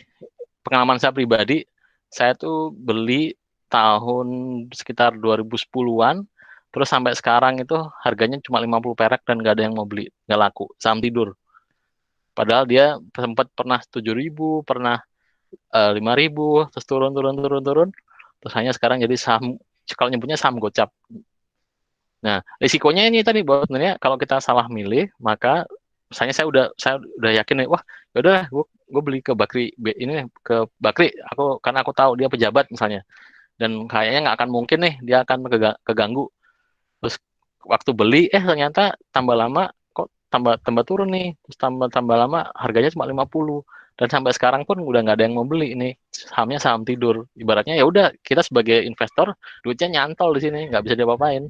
S2: pengalaman saya pribadi, saya tuh beli tahun sekitar 2010-an, terus sampai sekarang itu harganya cuma 50 perak dan nggak ada yang mau beli, nggak laku, saham tidur. Padahal dia sempat pernah 7.000, pernah 5.000, terus turun, terus hanya sekarang jadi saham, kalau nyebutnya saham gocap. Nah, risikonya ini tadi bahwa sebenarnya kalau kita salah milih, maka misalnya saya udah yakin nih, wah yaudah gue beli ke Bakri ini ke Bakri, karena aku tahu dia pejabat misalnya, dan kayaknya nggak akan mungkin nih dia akan keganggu. Terus waktu beli ternyata tambah lama kok tambah turun nih, terus tambah lama harganya cuma 50, dan sampai sekarang pun udah nggak ada yang mau beli ini sahamnya, saham tidur. Ibaratnya ya udah kita sebagai investor duitnya nyantol di sini, nggak bisa diapa-apain.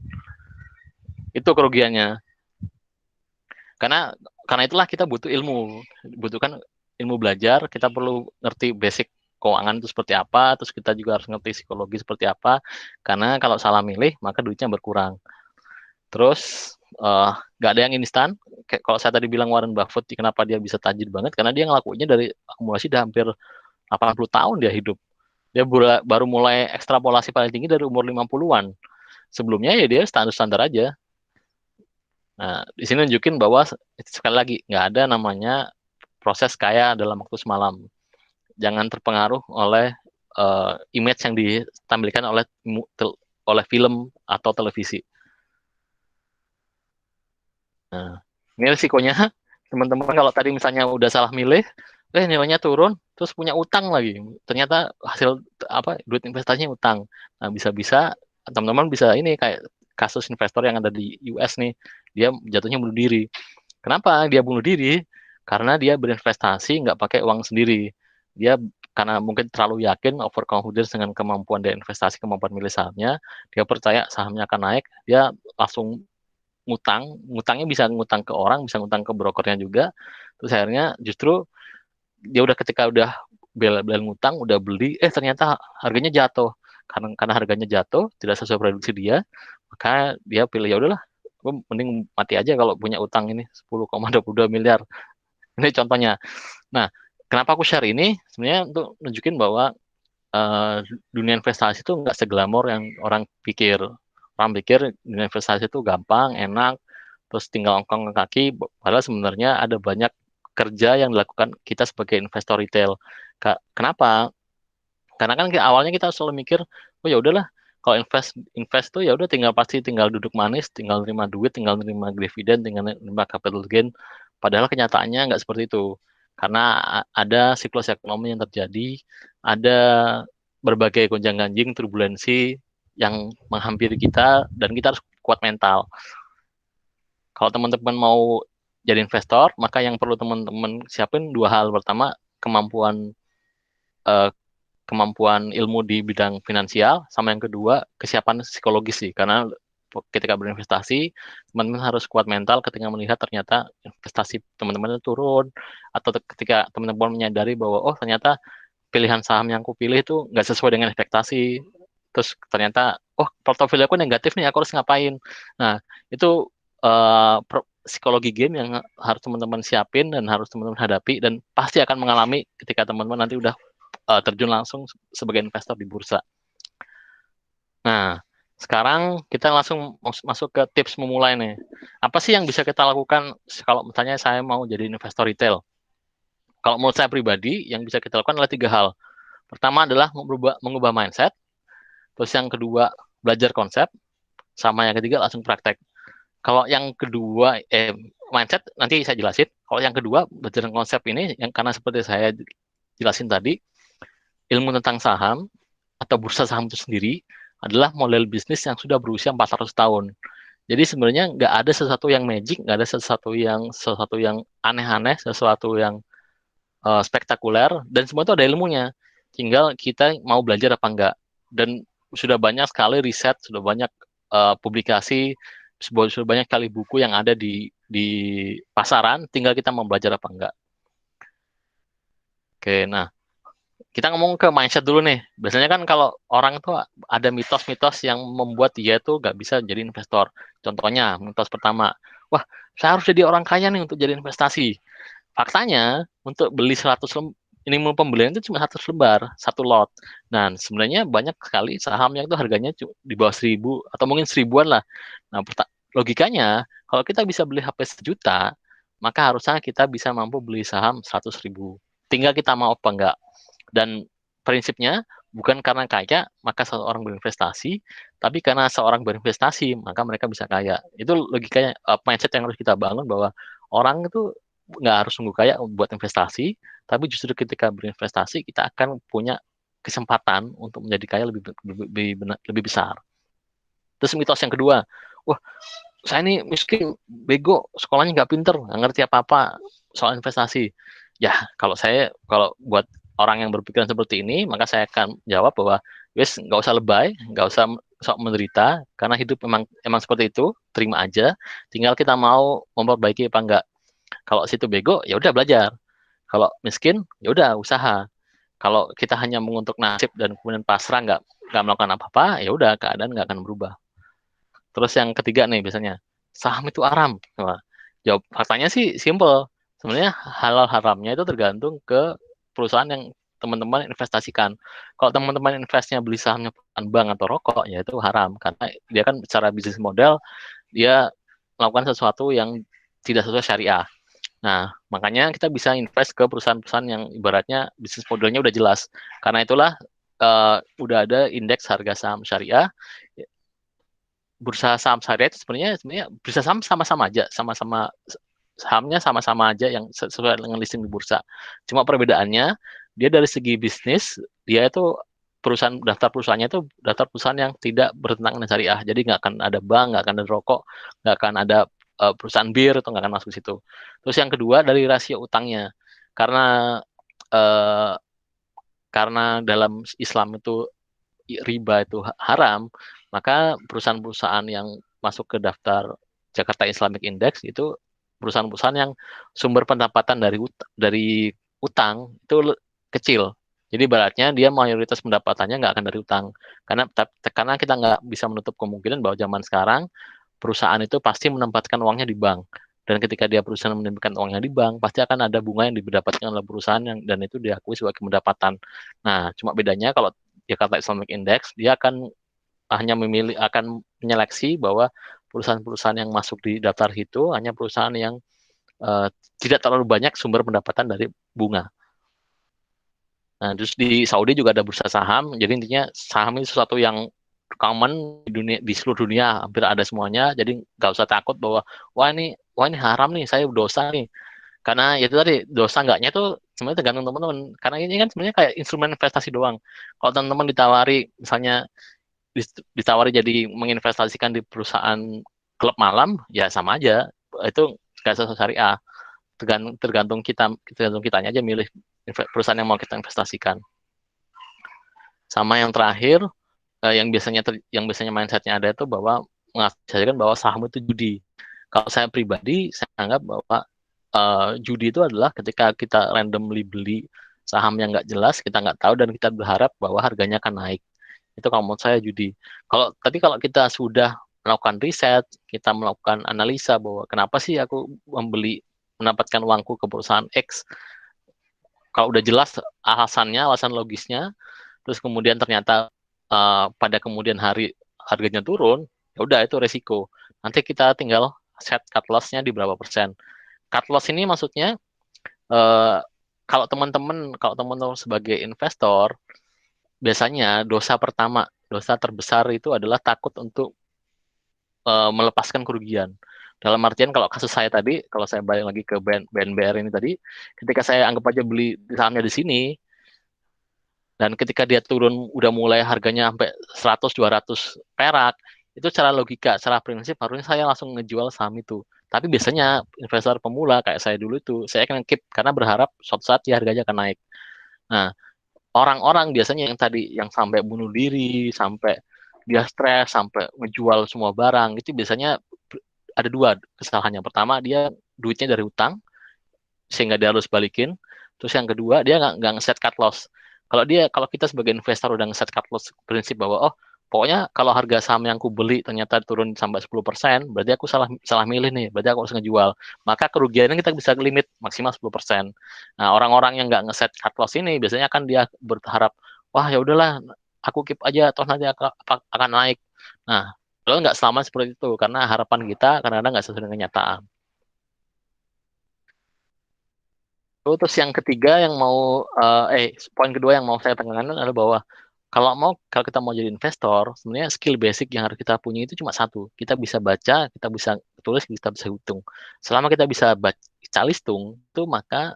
S2: Itu kerugiannya. Karena itulah kita butuhkan ilmu belajar, kita perlu ngerti basic keuangan itu seperti apa, terus kita juga harus ngerti psikologi seperti apa, karena kalau salah milih maka duitnya berkurang. Terus nggak ada yang instan. Kayak kalau saya tadi bilang Warren Buffett, kenapa dia bisa tajir banget? Karena dia ngelakuinnya dari akumulasi udah hampir 80 tahun dia hidup. Dia baru mulai ekstrapolasi paling tinggi dari umur 50-an. Sebelumnya ya dia standar-standar aja. Nah, di sini nunjukin bahwa sekali lagi nggak ada namanya proses kaya dalam waktu semalam. Jangan terpengaruh oleh image yang ditampilkan oleh film atau televisi. Nah, ini risikonya teman-teman kalau tadi misalnya udah salah milih, nilainya turun, terus punya utang lagi. Ternyata hasil duit investasinya utang. Nah, bisa-bisa teman-teman bisa ini kayak kasus investor yang ada di US nih, dia jatuhnya bunuh diri. Kenapa dia bunuh diri? Karena dia berinvestasi nggak pakai uang sendiri. Dia karena mungkin terlalu yakin, overconfidence dengan kemampuan dia investasi, kemampuan milih sahamnya, dia percaya sahamnya akan naik, dia langsung ngutangnya bisa ngutang ke orang, bisa ngutang ke brokernya juga. Terus akhirnya justru dia ketika udah bela-bela ngutang, udah beli, ternyata harganya jatuh. Karena harganya jatuh, tidak sesuai prediksi dia, maka dia pilih ya udahlah, gue mending mati aja kalau punya utang ini 10,22 miliar. Ini contohnya. Nah, kenapa aku share ini? Sebenarnya untuk nunjukin bahwa dunia investasi itu nggak seglamor yang orang pikir. Orang pikir dunia investasi itu gampang, enak, terus tinggal ongkong ke kaki. Padahal sebenarnya ada banyak kerja yang dilakukan kita sebagai investor retail. Kenapa? Karena kan awalnya kita selalu mikir, oh ya udahlah, kalau invest tuh ya udah tinggal duduk manis, tinggal terima duit, tinggal terima dividen, tinggal terima capital gain. Padahal kenyataannya nggak seperti itu. Karena ada siklus ekonomi yang terjadi, ada berbagai gonjang-ganjing, turbulensi yang menghampiri kita, dan kita harus kuat mental. Kalau teman-teman mau jadi investor, maka yang perlu teman-teman siapin dua hal. Pertama, kemampuan ilmu di bidang finansial, sama yang kedua kesiapan psikologis sih, karena ketika berinvestasi teman-teman harus kuat mental ketika melihat ternyata investasi teman-teman itu turun, atau ketika teman-teman menyadari bahwa oh ternyata pilihan saham yang aku pilih itu nggak sesuai dengan ekspektasi, terus ternyata oh portofolio aku negatif nih, aku harus ngapain. Nah itu psikologi game yang harus teman-teman siapin dan harus teman-teman hadapi, dan pasti akan mengalami ketika teman-teman nanti udah terjun langsung sebagai investor di bursa. Nah, sekarang kita langsung masuk ke tips memulai nih. Apa sih yang bisa kita lakukan kalau misalnya saya mau jadi investor retail? Kalau menurut saya pribadi, yang bisa kita lakukan adalah 3 hal. Pertama adalah mengubah mindset. Terus yang kedua, belajar konsep. Sama yang ketiga, langsung praktek. Kalau yang kedua, mindset nanti saya jelasin. Kalau yang kedua, belajar konsep ini, yang karena seperti saya jelasin tadi, ilmu tentang saham atau bursa saham itu sendiri adalah model bisnis yang sudah berusia 400 tahun. Jadi sebenarnya nggak ada sesuatu yang magic, nggak ada sesuatu yang aneh-aneh, sesuatu yang spektakuler, dan semua itu ada ilmunya. Tinggal kita mau belajar apa enggak. Dan sudah banyak sekali riset, sudah banyak publikasi, sudah banyak kali buku yang ada di pasaran, tinggal kita mau belajar apa enggak. Oke, nah kita ngomong ke mindset dulu nih. Biasanya kan kalau orang tuh ada mitos-mitos yang membuat dia tuh nggak bisa jadi investor. Contohnya, mitos pertama, wah saya harus jadi orang kaya nih untuk jadi investasi. Faktanya, untuk beli 100 minimum pembelian itu cuma 100 lembar, satu lot. Dan sebenarnya banyak sekali saham yang itu harganya di bawah 1000 atau mungkin 1000-an lah. Nah, logikanya, kalau kita bisa beli HP 1 juta, maka harusnya kita bisa mampu beli saham 100.000. Tinggal kita mau apa enggak. Dan prinsipnya bukan karena kaya maka seorang berinvestasi, tapi karena seorang berinvestasi maka mereka bisa kaya. Itu logikanya, mindset yang harus kita bangun, bahwa orang itu nggak harus nunggu kaya buat investasi, tapi justru ketika berinvestasi kita akan punya kesempatan untuk menjadi kaya lebih besar. Terus mitos yang kedua, wah saya ini miskin, bego, sekolahnya nggak pinter, nggak ngerti apa-apa soal investasi. Ya kalau buat orang yang berpikiran seperti ini, maka saya akan jawab bahwa wes nggak usah lebay, nggak usah sok menderita, karena hidup emang seperti itu, terima aja. Tinggal kita mau memperbaiki apa enggak. Kalau situ bego, ya udah belajar. Kalau miskin, ya udah usaha. Kalau kita hanya mengutuk nasib dan kemudian pasrah nggak melakukan apa-apa, ya udah keadaan nggak akan berubah. Terus yang ketiga nih biasanya, saham itu haram. Wah, jawab faktanya sih simple. Sebenarnya halal haramnya itu tergantung ke perusahaan yang teman-teman investasikan. Kalau teman-teman investnya beli sahamnya perusahaan bank atau rokok, ya itu haram karena dia kan secara bisnis model dia melakukan sesuatu yang tidak sesuai syariah. Nah, makanya kita bisa invest ke perusahaan-perusahaan yang ibaratnya bisnis modelnya udah jelas. Karena itulah udah ada indeks harga saham syariah. Bursa saham syariah itu sebenarnya bursa saham sama-sama aja, sahamnya sama-sama aja yang sesuai dengan listing di bursa. Cuma perbedaannya dia dari segi bisnis dia itu daftar perusahaannya itu daftar perusahaan yang tidak bertentangan dengan syariah. Jadi nggak akan ada bank, nggak akan ada rokok, nggak akan ada perusahaan bir atau nggak akan masuk situ. Terus yang kedua dari rasio utangnya, karena eh, karena dalam Islam itu riba itu haram, maka perusahaan-perusahaan yang masuk ke daftar Jakarta Islamic Index itu perusahaan-perusahaan yang sumber pendapatan dari utang itu kecil. Jadi baratnya dia mayoritas pendapatannya nggak akan dari utang. Karena kita nggak bisa menutup kemungkinan bahwa zaman sekarang perusahaan itu pasti menempatkan uangnya di bank. Dan ketika dia perusahaan menempatkan uangnya di bank, pasti akan ada bunga yang didapatkan oleh perusahaan dan itu diakui sebagai pendapatan. Nah, cuma bedanya kalau Jakarta Islamic Index, dia akan menyeleksi bahwa perusahaan-perusahaan yang masuk di daftar itu hanya perusahaan yang uh, tidak terlalu banyak sumber pendapatan dari bunga. Nah, terus di Saudi juga ada bursa saham. Jadi intinya saham itu sesuatu yang common di seluruh dunia, hampir ada semuanya. Jadi nggak usah takut bahwa wah ini haram nih, saya dosa nih. Karena itu tadi dosa enggaknya itu sebenarnya tergantung teman-teman. Karena ini kan sebenarnya kayak instrumen investasi doang. Kalau teman-teman misalnya ditawari jadi menginvestasikan di perusahaan klub malam, ya sama aja. Itu nggak sesuai syariah. Tergantung kitanya aja milih perusahaan yang mau kita investasikan. Sama yang terakhir, yang biasanya mindsetnya ada itu bahwa mengasosiasikan bahwa saham itu judi. Kalau saya pribadi, saya anggap bahwa judi itu adalah ketika kita randomly beli saham yang nggak jelas, kita nggak tahu dan kita berharap bahwa harganya akan naik. Itu kalau menurut saya judi. Kalau kita sudah melakukan riset, kita melakukan analisa bahwa kenapa sih aku mendapatkan uangku ke perusahaan X, kalau udah jelas alasan logisnya, terus kemudian ternyata pada kemudian hari harganya turun, ya udah itu resiko. Nanti kita tinggal set cut loss-nya di berapa persen. Cut loss ini maksudnya eh, kalau teman-teman sebagai investor, biasanya dosa terbesar itu adalah takut untuk melepaskan kerugian. Dalam artian kalau kasus saya tadi, kalau saya balik lagi ke BNBR ini tadi, ketika saya anggap aja beli sahamnya di sini, dan ketika dia turun udah mulai harganya sampai 100-200 perak, itu secara logika, secara prinsip harusnya saya langsung ngejual saham itu. Tapi biasanya investor pemula kayak saya dulu itu, saya akan keep karena berharap suatu saat ya harganya akan naik. Nah, orang-orang biasanya yang tadi yang sampai bunuh diri, sampai dia stres, sampai ngejual semua barang, itu biasanya ada dua kesalahannya. Pertama, dia duitnya dari utang, sehingga dia harus balikin. Terus yang kedua, dia nggak nge-set cut loss. Kalau kita sebagai investor udah nge-set cut loss prinsip bahwa pokoknya kalau harga saham yang aku beli ternyata turun sampai 10%, berarti aku salah milih nih, berarti aku harus ngejual. Maka kerugiannya kita bisa limit maksimal 10%. Nah, orang-orang yang nggak nge-set cut loss ini biasanya kan dia berharap, wah ya udahlah, aku keep aja, toh nanti akan naik. Nah, kalau nggak selama seperti itu, karena harapan kita kadang-kadang nggak sesuai dengan kenyataan. Terus yang ketiga poin kedua yang mau saya tekankan adalah bahwa kalau kita mau jadi investor, sebenarnya skill basic yang harus kita punya itu cuma satu. Kita bisa baca, kita bisa tulis, kita bisa hitung. Selama kita bisa baca listung, itu maka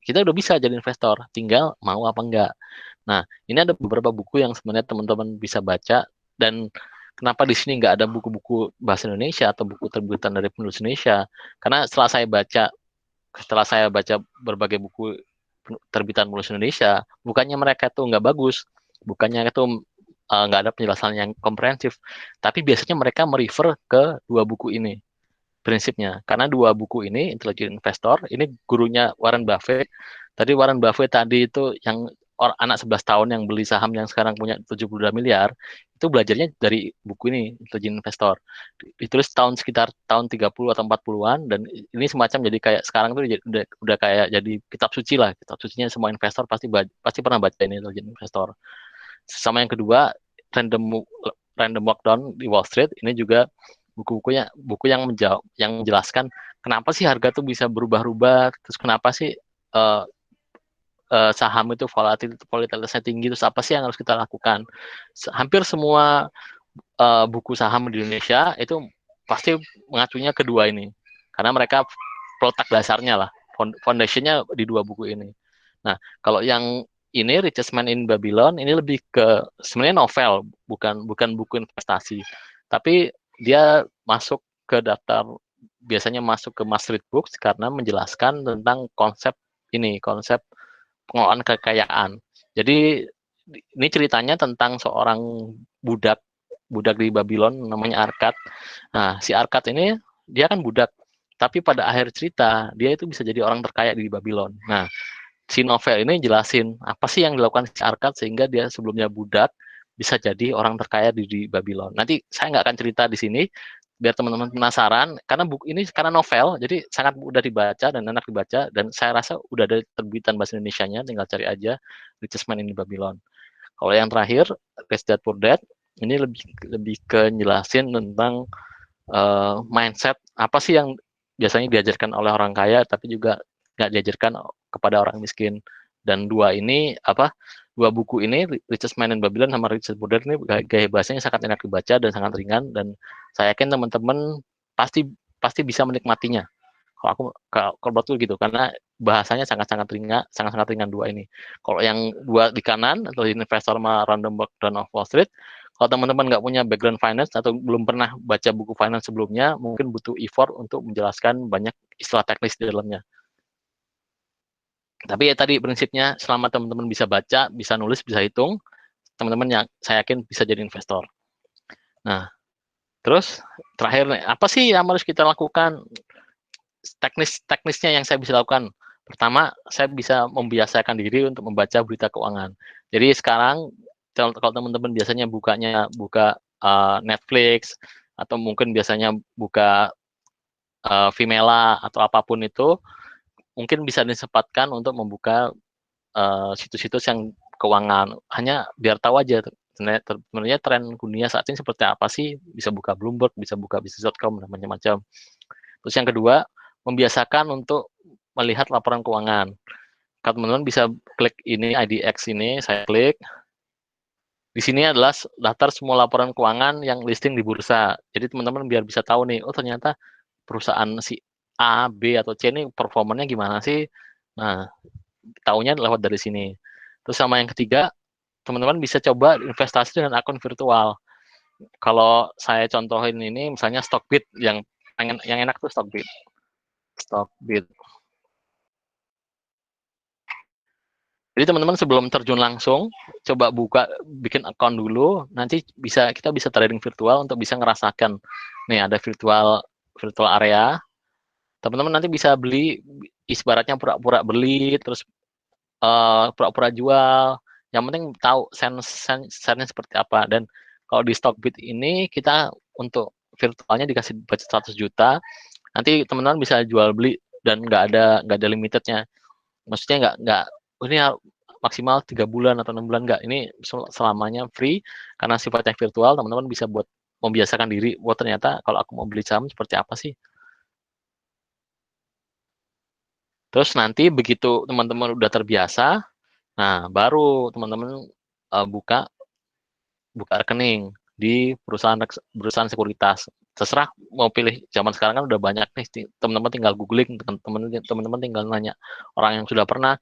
S2: kita udah bisa jadi investor. Tinggal mau apa enggak. Nah, ini ada beberapa buku yang sebenarnya teman-teman bisa baca dan kenapa di sini nggak ada buku-buku bahasa Indonesia atau buku terbitan dari penulis Indonesia? Karena setelah saya baca berbagai buku terbitan penulis Indonesia, bukannya mereka tuh nggak bagus, bukannya itu nggak ada penjelasan yang komprehensif, tapi biasanya mereka merefer ke dua buku ini prinsipnya. Karena dua buku ini, Intelligent Investor, ini gurunya Warren Buffett. Tadi Warren Buffett tadi itu yang anak 11 tahun yang beli saham yang sekarang punya 72 miliar, itu belajarnya dari buku ini, Intelijen Investor. Ditulis sekitar tahun 30 atau 40-an, dan ini semacam jadi kayak sekarang tuh udah kayak jadi kitab suci lah. Kitab sucinya semua investor pasti pernah baca ini, Intelijen Investor. Sama yang kedua, Random Walk di Wall Street, ini juga buku yang menjelaskan kenapa sih harga tuh bisa berubah-ubah, terus kenapa sih saham itu volatilitasnya tinggi, terus apa sih yang harus kita lakukan. Hampir semua buku saham di Indonesia itu pasti mengacunya kedua ini, karena mereka letak dasarnya lah, foundationnya di dua buku ini. Nah, kalau yang ini Richest Man in Babylon ini lebih ke sebenarnya novel, bukan buku investasi, tapi dia masuk ke daftar, biasanya masuk ke must read books karena menjelaskan tentang konsep pengelolaan kekayaan. Jadi ini ceritanya tentang seorang budak di Babylon namanya Arkad. Nah, si Arkad ini dia kan budak, tapi pada akhir cerita dia itu bisa jadi orang terkaya di Babylon. Nah, si novel ini jelasin apa sih yang dilakukan si Arkad sehingga dia sebelumnya budak bisa jadi orang terkaya di Babylon. Nanti saya nggak akan cerita di sini biar teman-teman penasaran, karena buku ini karena novel, jadi sangat mudah dibaca dan enak dibaca, dan saya rasa udah ada terbitan bahasa Indonesianya, tinggal cari aja Richest Man in Babylon. Kalau yang terakhir, Rich Dad Poor Dad, ini lebih ke jelasin tentang mindset apa sih yang biasanya diajarkan oleh orang kaya tapi juga nggak diajarkan kepada orang miskin. Dan dua buku ini, Richest Man in Babylon sama Rich Dad Poor Dad, ini gaya bahasanya sangat enak dibaca dan sangat ringan, dan saya yakin teman-teman pasti bisa menikmatinya. Kalau betul gitu, karena bahasanya sangat-sangat ringan dua ini. Kalau yang dua di kanan atau Investor sama Random Walk of Wall Street, kalau teman-teman nggak punya background finance atau belum pernah baca buku finance sebelumnya, mungkin butuh effort untuk menjelaskan banyak istilah teknis di dalamnya. Tapi ya tadi prinsipnya, selama teman-teman bisa baca, bisa nulis, bisa hitung, teman-teman yang saya yakin bisa jadi investor. Nah, terus terakhir nih, apa sih yang harus kita lakukan? Teknisnya yang saya bisa lakukan. Pertama, saya bisa membiasakan diri untuk membaca berita keuangan. Jadi sekarang kalau teman-teman biasanya buka Netflix, atau mungkin biasanya buka Vimela atau apapun itu, mungkin bisa disempatkan untuk membuka situs-situs yang keuangan. Hanya biar tahu aja sebenarnya tren dunia saat ini seperti apa sih. Bisa buka Bloomberg, bisa buka business.com, dan macam-macam. Terus yang kedua, membiasakan untuk melihat laporan keuangan. Kalau teman-teman bisa klik ini, IDX ini, saya klik. Di sini adalah daftar semua laporan keuangan yang listing di bursa. Jadi teman-teman biar bisa tahu nih, oh ternyata perusahaan si A, B, atau C ini performanya gimana sih. Nah, tahunya lewat dari sini. Terus sama yang ketiga, teman-teman bisa coba investasi dengan akun virtual. Kalau saya contohin ini, misalnya Stockbit, yang enak tuh Stockbit. Jadi teman-teman sebelum terjun langsung, coba bikin account dulu, nanti kita bisa trading virtual untuk bisa ngerasakan. Nih ada virtual area, teman-teman nanti bisa beli, ibaratnya pura-pura beli, terus pura-pura jual. Yang penting tahu sense-nya seperti apa. Dan kalau di Stockbit ini kita untuk virtualnya dikasih budget 100 juta, nanti teman-teman bisa jual beli dan nggak ada limitednya. Maksudnya nggak ini maksimal 3 bulan atau 6 bulan, nggak. Ini selamanya free karena sifatnya virtual. Teman-teman bisa buat membiasakan diri, ternyata kalau aku mau beli saham seperti apa sih. Terus nanti begitu teman-teman udah terbiasa, nah baru teman-teman buka rekening di perusahaan sekuritas. Terserah mau pilih, zaman sekarang kan udah banyak nih, teman-teman tinggal googling, teman-teman tinggal nanya orang yang sudah pernah.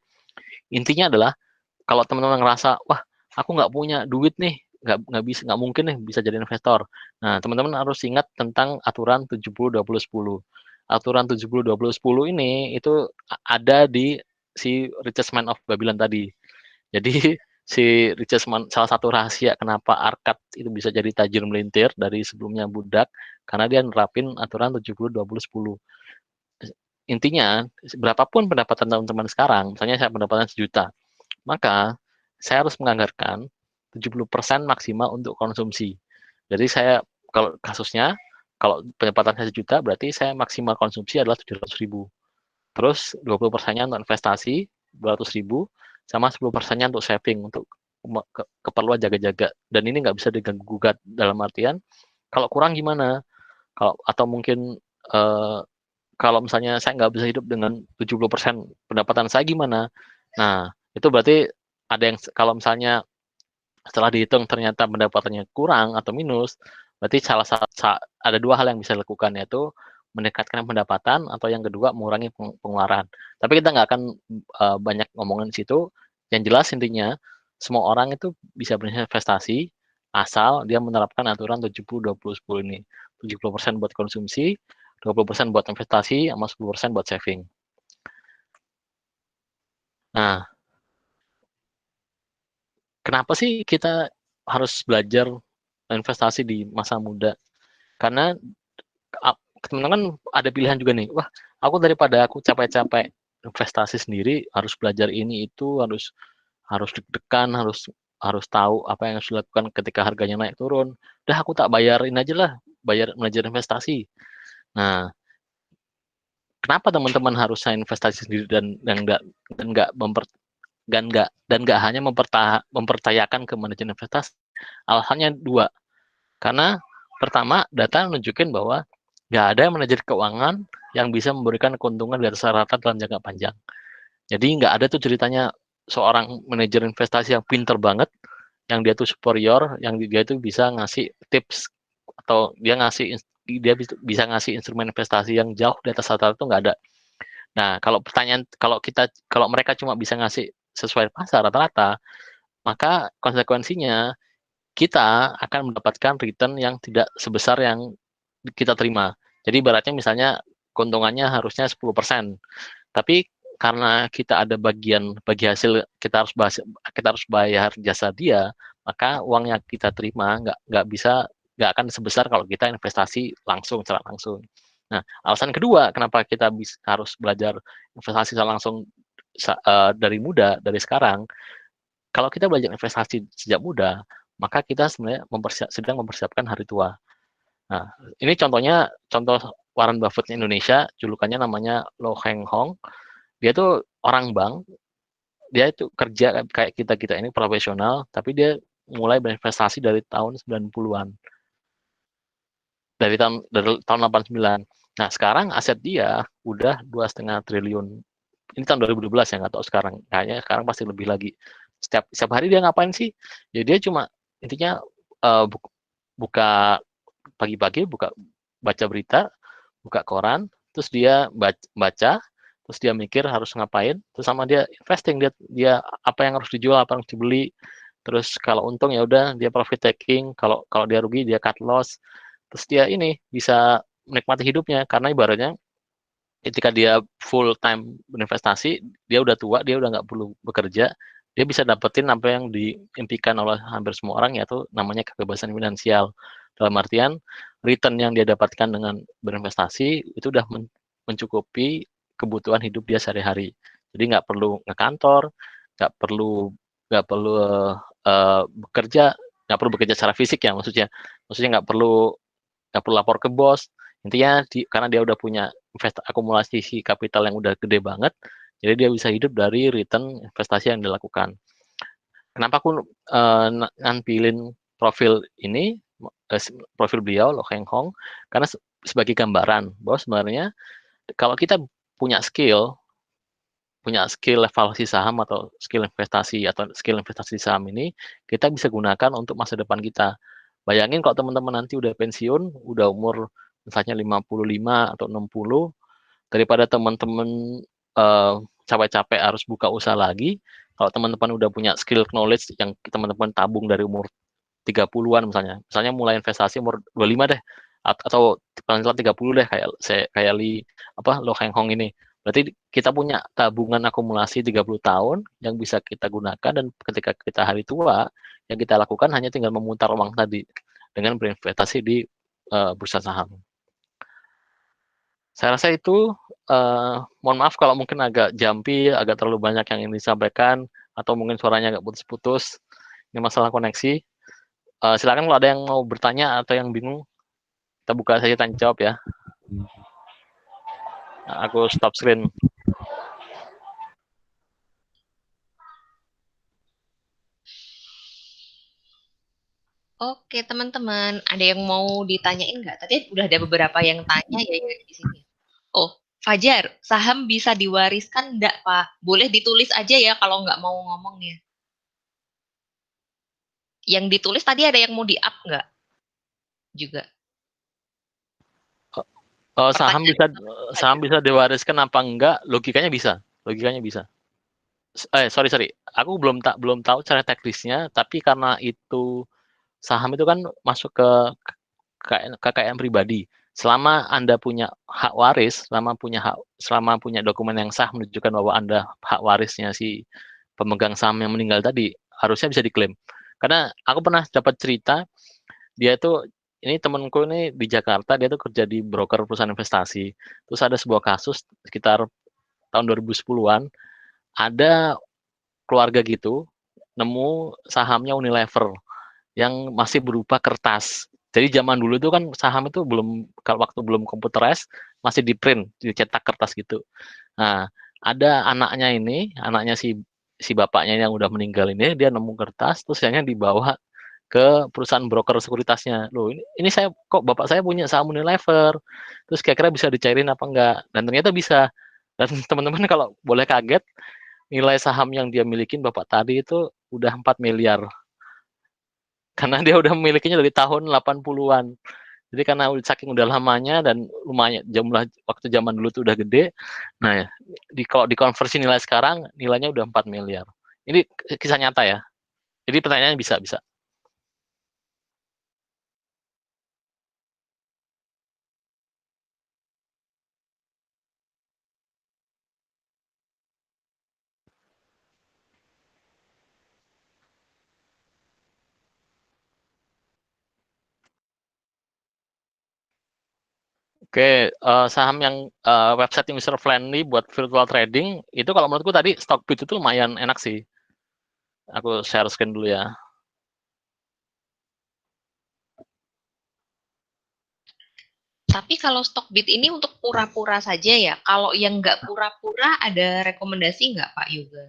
S2: Intinya adalah kalau teman-teman ngerasa, wah aku nggak punya duit nih, nggak mungkin nih bisa jadi investor. Nah, teman-teman harus ingat tentang aturan 70-20-10. Aturan 70-20-10 ini itu ada di si Richest Man of Babylon tadi. Jadi si Richest Man, salah satu rahasia kenapa Arkad itu bisa jadi tajir melintir dari sebelumnya budak, karena dia nerapin aturan 70-20-10. Intinya, berapapun pendapatan teman-teman sekarang, misalnya saya pendapatan 1 juta, maka saya harus menganggarkan 70% maksimal untuk konsumsi. Jadi saya kalau kasusnya, kalau pendapatan saya 1 juta, berarti saya maksimal konsumsi adalah 700.000. Terus 20%-nya untuk investasi 200.000, sama 10%-nya untuk saving, untuk keperluan jaga-jaga. Dan ini nggak bisa diganggu gugat, dalam artian kalau kurang gimana? Atau mungkin kalau misalnya saya nggak bisa hidup dengan 70% pendapatan saya gimana? Nah, itu berarti ada yang, kalau misalnya setelah dihitung ternyata pendapatannya kurang atau minus, berarti ada 2 hal yang bisa dilakukan, yaitu meningkatkan pendapatan, atau yang kedua mengurangi pengeluaran. Tapi kita nggak akan banyak ngomongin di situ. Yang jelas intinya semua orang itu bisa berinvestasi asal dia menerapkan aturan 70-20-10 ini. 70% buat konsumsi, 20% buat investasi, sama 10% buat saving. Nah, kenapa sih kita harus belajar investasi di masa muda? Karena teman-teman ada pilihan juga nih. Wah, aku daripada aku capek-capek investasi sendiri, harus belajar ini itu, harus deg-degan, harus tahu apa yang harus dilakukan ketika harganya naik turun. Udah aku tak bayarin aja lah, belajar investasi. Nah, kenapa teman-teman harus investasi sendiri dan nggak hanya mempercayakan ke manajer investasi? Alasannya 2. Karena pertama, data menunjukkan bahwa nggak ada manajer keuangan yang bisa memberikan keuntungan di atas rata dalam jangka panjang. Jadi nggak ada tuh ceritanya seorang manajer investasi yang pinter banget, yang dia tuh superior, yang dia tuh bisa ngasih tips, atau dia bisa ngasih instrumen investasi yang jauh di atas rata-rata, itu nggak ada. Nah, kalau mereka cuma bisa ngasih sesuai pasar rata-rata, maka konsekuensinya kita akan mendapatkan return yang tidak sebesar yang kita terima. Jadi ibaratnya misalnya keuntungannya harusnya 10%, tapi karena kita ada bagi hasil, kita harus bayar jasa dia, maka uang yang kita terima nggak akan sebesar kalau kita investasi secara langsung. Nah, alasan kedua kenapa kita harus belajar investasi secara langsung dari muda, dari sekarang. Kalau kita belajar investasi sejak muda, maka kita sebenarnya sedang mempersiapkan hari tua. Nah, ini contoh Warren Buffett Indonesia, julukannya namanya Lo Heng Hong. Dia tuh orang bank, dia itu kerja kayak kita ini profesional, tapi dia mulai berinvestasi dari tahun 90-an. Dari tahun 89. Nah, sekarang aset dia udah 2,5 triliun. Ini tahun 2012 ya, nggak tahu sekarang. Kayaknya sekarang pasti lebih lagi. Setiap hari dia ngapain sih? Ya dia cuma intinya buka pagi-pagi, baca berita, buka koran, terus dia baca, terus dia mikir harus ngapain, terus sama dia investing, dia apa yang harus dijual, apa yang harus dibeli, terus kalau untung ya udah dia profit taking, kalau dia rugi dia cut loss, terus dia ini bisa menikmati hidupnya, karena ibaratnya ketika dia full time berinvestasi, dia udah tua, dia udah nggak perlu bekerja, dia bisa dapetin apa yang diimpikan oleh hampir semua orang, yaitu namanya kebebasan finansial. Dalam artian, return yang dia dapatkan dengan berinvestasi itu udah mencukupi kebutuhan hidup dia sehari-hari. Jadi nggak perlu ngekantor, nggak perlu bekerja, nggak perlu bekerja secara fisik ya, maksudnya nggak perlu lapor ke bos. Intinya karena dia udah punya akumulasi kapital yang udah gede banget, jadi dia bisa hidup dari return investasi yang dilakukan. Kenapa aku nampilin profil ini, profil beliau, Lo Heng Hong, karena sebagai gambaran bahwa sebenarnya kalau kita punya skill evaluasi saham atau skill investasi saham ini, kita bisa gunakan untuk masa depan kita. Bayangin kalau teman-teman nanti udah pensiun, udah umur misalnya 55 atau 60, daripada teman-teman capek-capek harus buka usaha lagi, kalau teman-teman udah punya skill knowledge yang teman-teman tabung dari umur 30-an misalnya mulai investasi umur 25 deh, atau paling telat 30 deh, kayak Lo Heng Hong ini. Berarti kita punya tabungan akumulasi 30 tahun yang bisa kita gunakan, dan ketika kita hari tua, yang kita lakukan hanya tinggal memutar uang tadi dengan berinvestasi di bursa saham. Saya rasa itu, mohon maaf kalau mungkin agak jumpy, agak terlalu banyak yang ingin disampaikan, atau mungkin suaranya agak putus-putus. Ini masalah koneksi. Silakan kalau ada yang mau bertanya atau yang bingung, kita buka saja tanya jawab ya. Aku stop screen.
S3: Oke, teman-teman, ada yang mau ditanyain nggak? Tadi udah ada beberapa yang tanya ya di sini. Oh, Fajar, saham bisa diwariskan nggak, Pak? Boleh ditulis aja ya kalau nggak mau ngomong ya. Yang ditulis tadi ada yang mau di-up nggak? Juga.
S2: Saham bisa diwariskan apa enggak? Logikanya bisa. Sorry. Aku belum tahu cara teknisnya, tapi karena itu saham itu kan masuk ke KKM pribadi. Selama Anda punya hak waris, selama punya dokumen yang sah menunjukkan bahwa Anda hak warisnya si pemegang saham yang meninggal tadi, harusnya bisa diklaim. Karena aku pernah dapat cerita, dia itu ini temanku ini di Jakarta, dia tuh kerja di broker perusahaan investasi. Terus ada sebuah kasus sekitar tahun 2010-an, ada keluarga gitu nemu sahamnya Unilever yang masih berupa kertas. Jadi zaman dulu itu kan saham itu kalau waktu belum komputerized, masih di print, dicetak kertas gitu. Nah, ada anaknya si bapaknya yang udah meninggal ini, dia nemu kertas, terus akhirnya dibawa ke perusahaan broker sekuritasnya. Loh, ini saya kok bapak saya punya saham Unilever. Terus kira-kira bisa dicairin apa enggak? Dan ternyata bisa. Dan teman-teman kalau boleh kaget, nilai saham yang dia milikin bapak tadi itu udah 4 miliar. Karena dia udah memilikinya dari tahun 80-an. Jadi karena saking udah lamanya dan lumayan jumlah waktu zaman dulu tuh udah gede. Nah, kalau dikonversi nilai sekarang nilainya udah 4 miliar. Ini kisah nyata ya. Jadi pertanyaannya bisa. Oke, saham yang website yang user friendly buat virtual trading itu kalau menurutku tadi Stockbit itu lumayan enak sih. Aku share screen dulu ya.
S3: Tapi kalau Stockbit ini untuk pura-pura saja ya. Kalau yang nggak pura-pura ada rekomendasi nggak, Pak Yoga?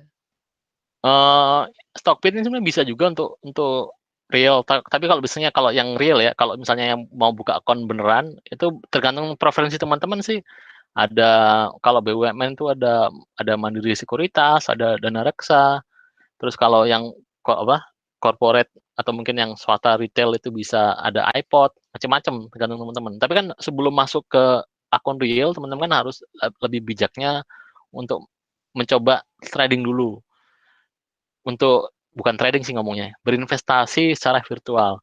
S2: Stockbit ini sebenarnya bisa juga untuk real. Tapi kalau yang real ya, kalau misalnya yang mau buka akun beneran, itu tergantung preferensi teman-teman sih. Kalau BUMN itu ada Mandiri Sekuritas, ada Dana Reksa. Terus kalau yang corporate atau mungkin yang swasta retail itu bisa ada iPod, macam-macam tergantung teman-teman. Tapi kan sebelum masuk ke akun real, teman-teman kan harus lebih bijaknya untuk mencoba trading dulu. Bukan trading sih ngomongnya, berinvestasi secara virtual.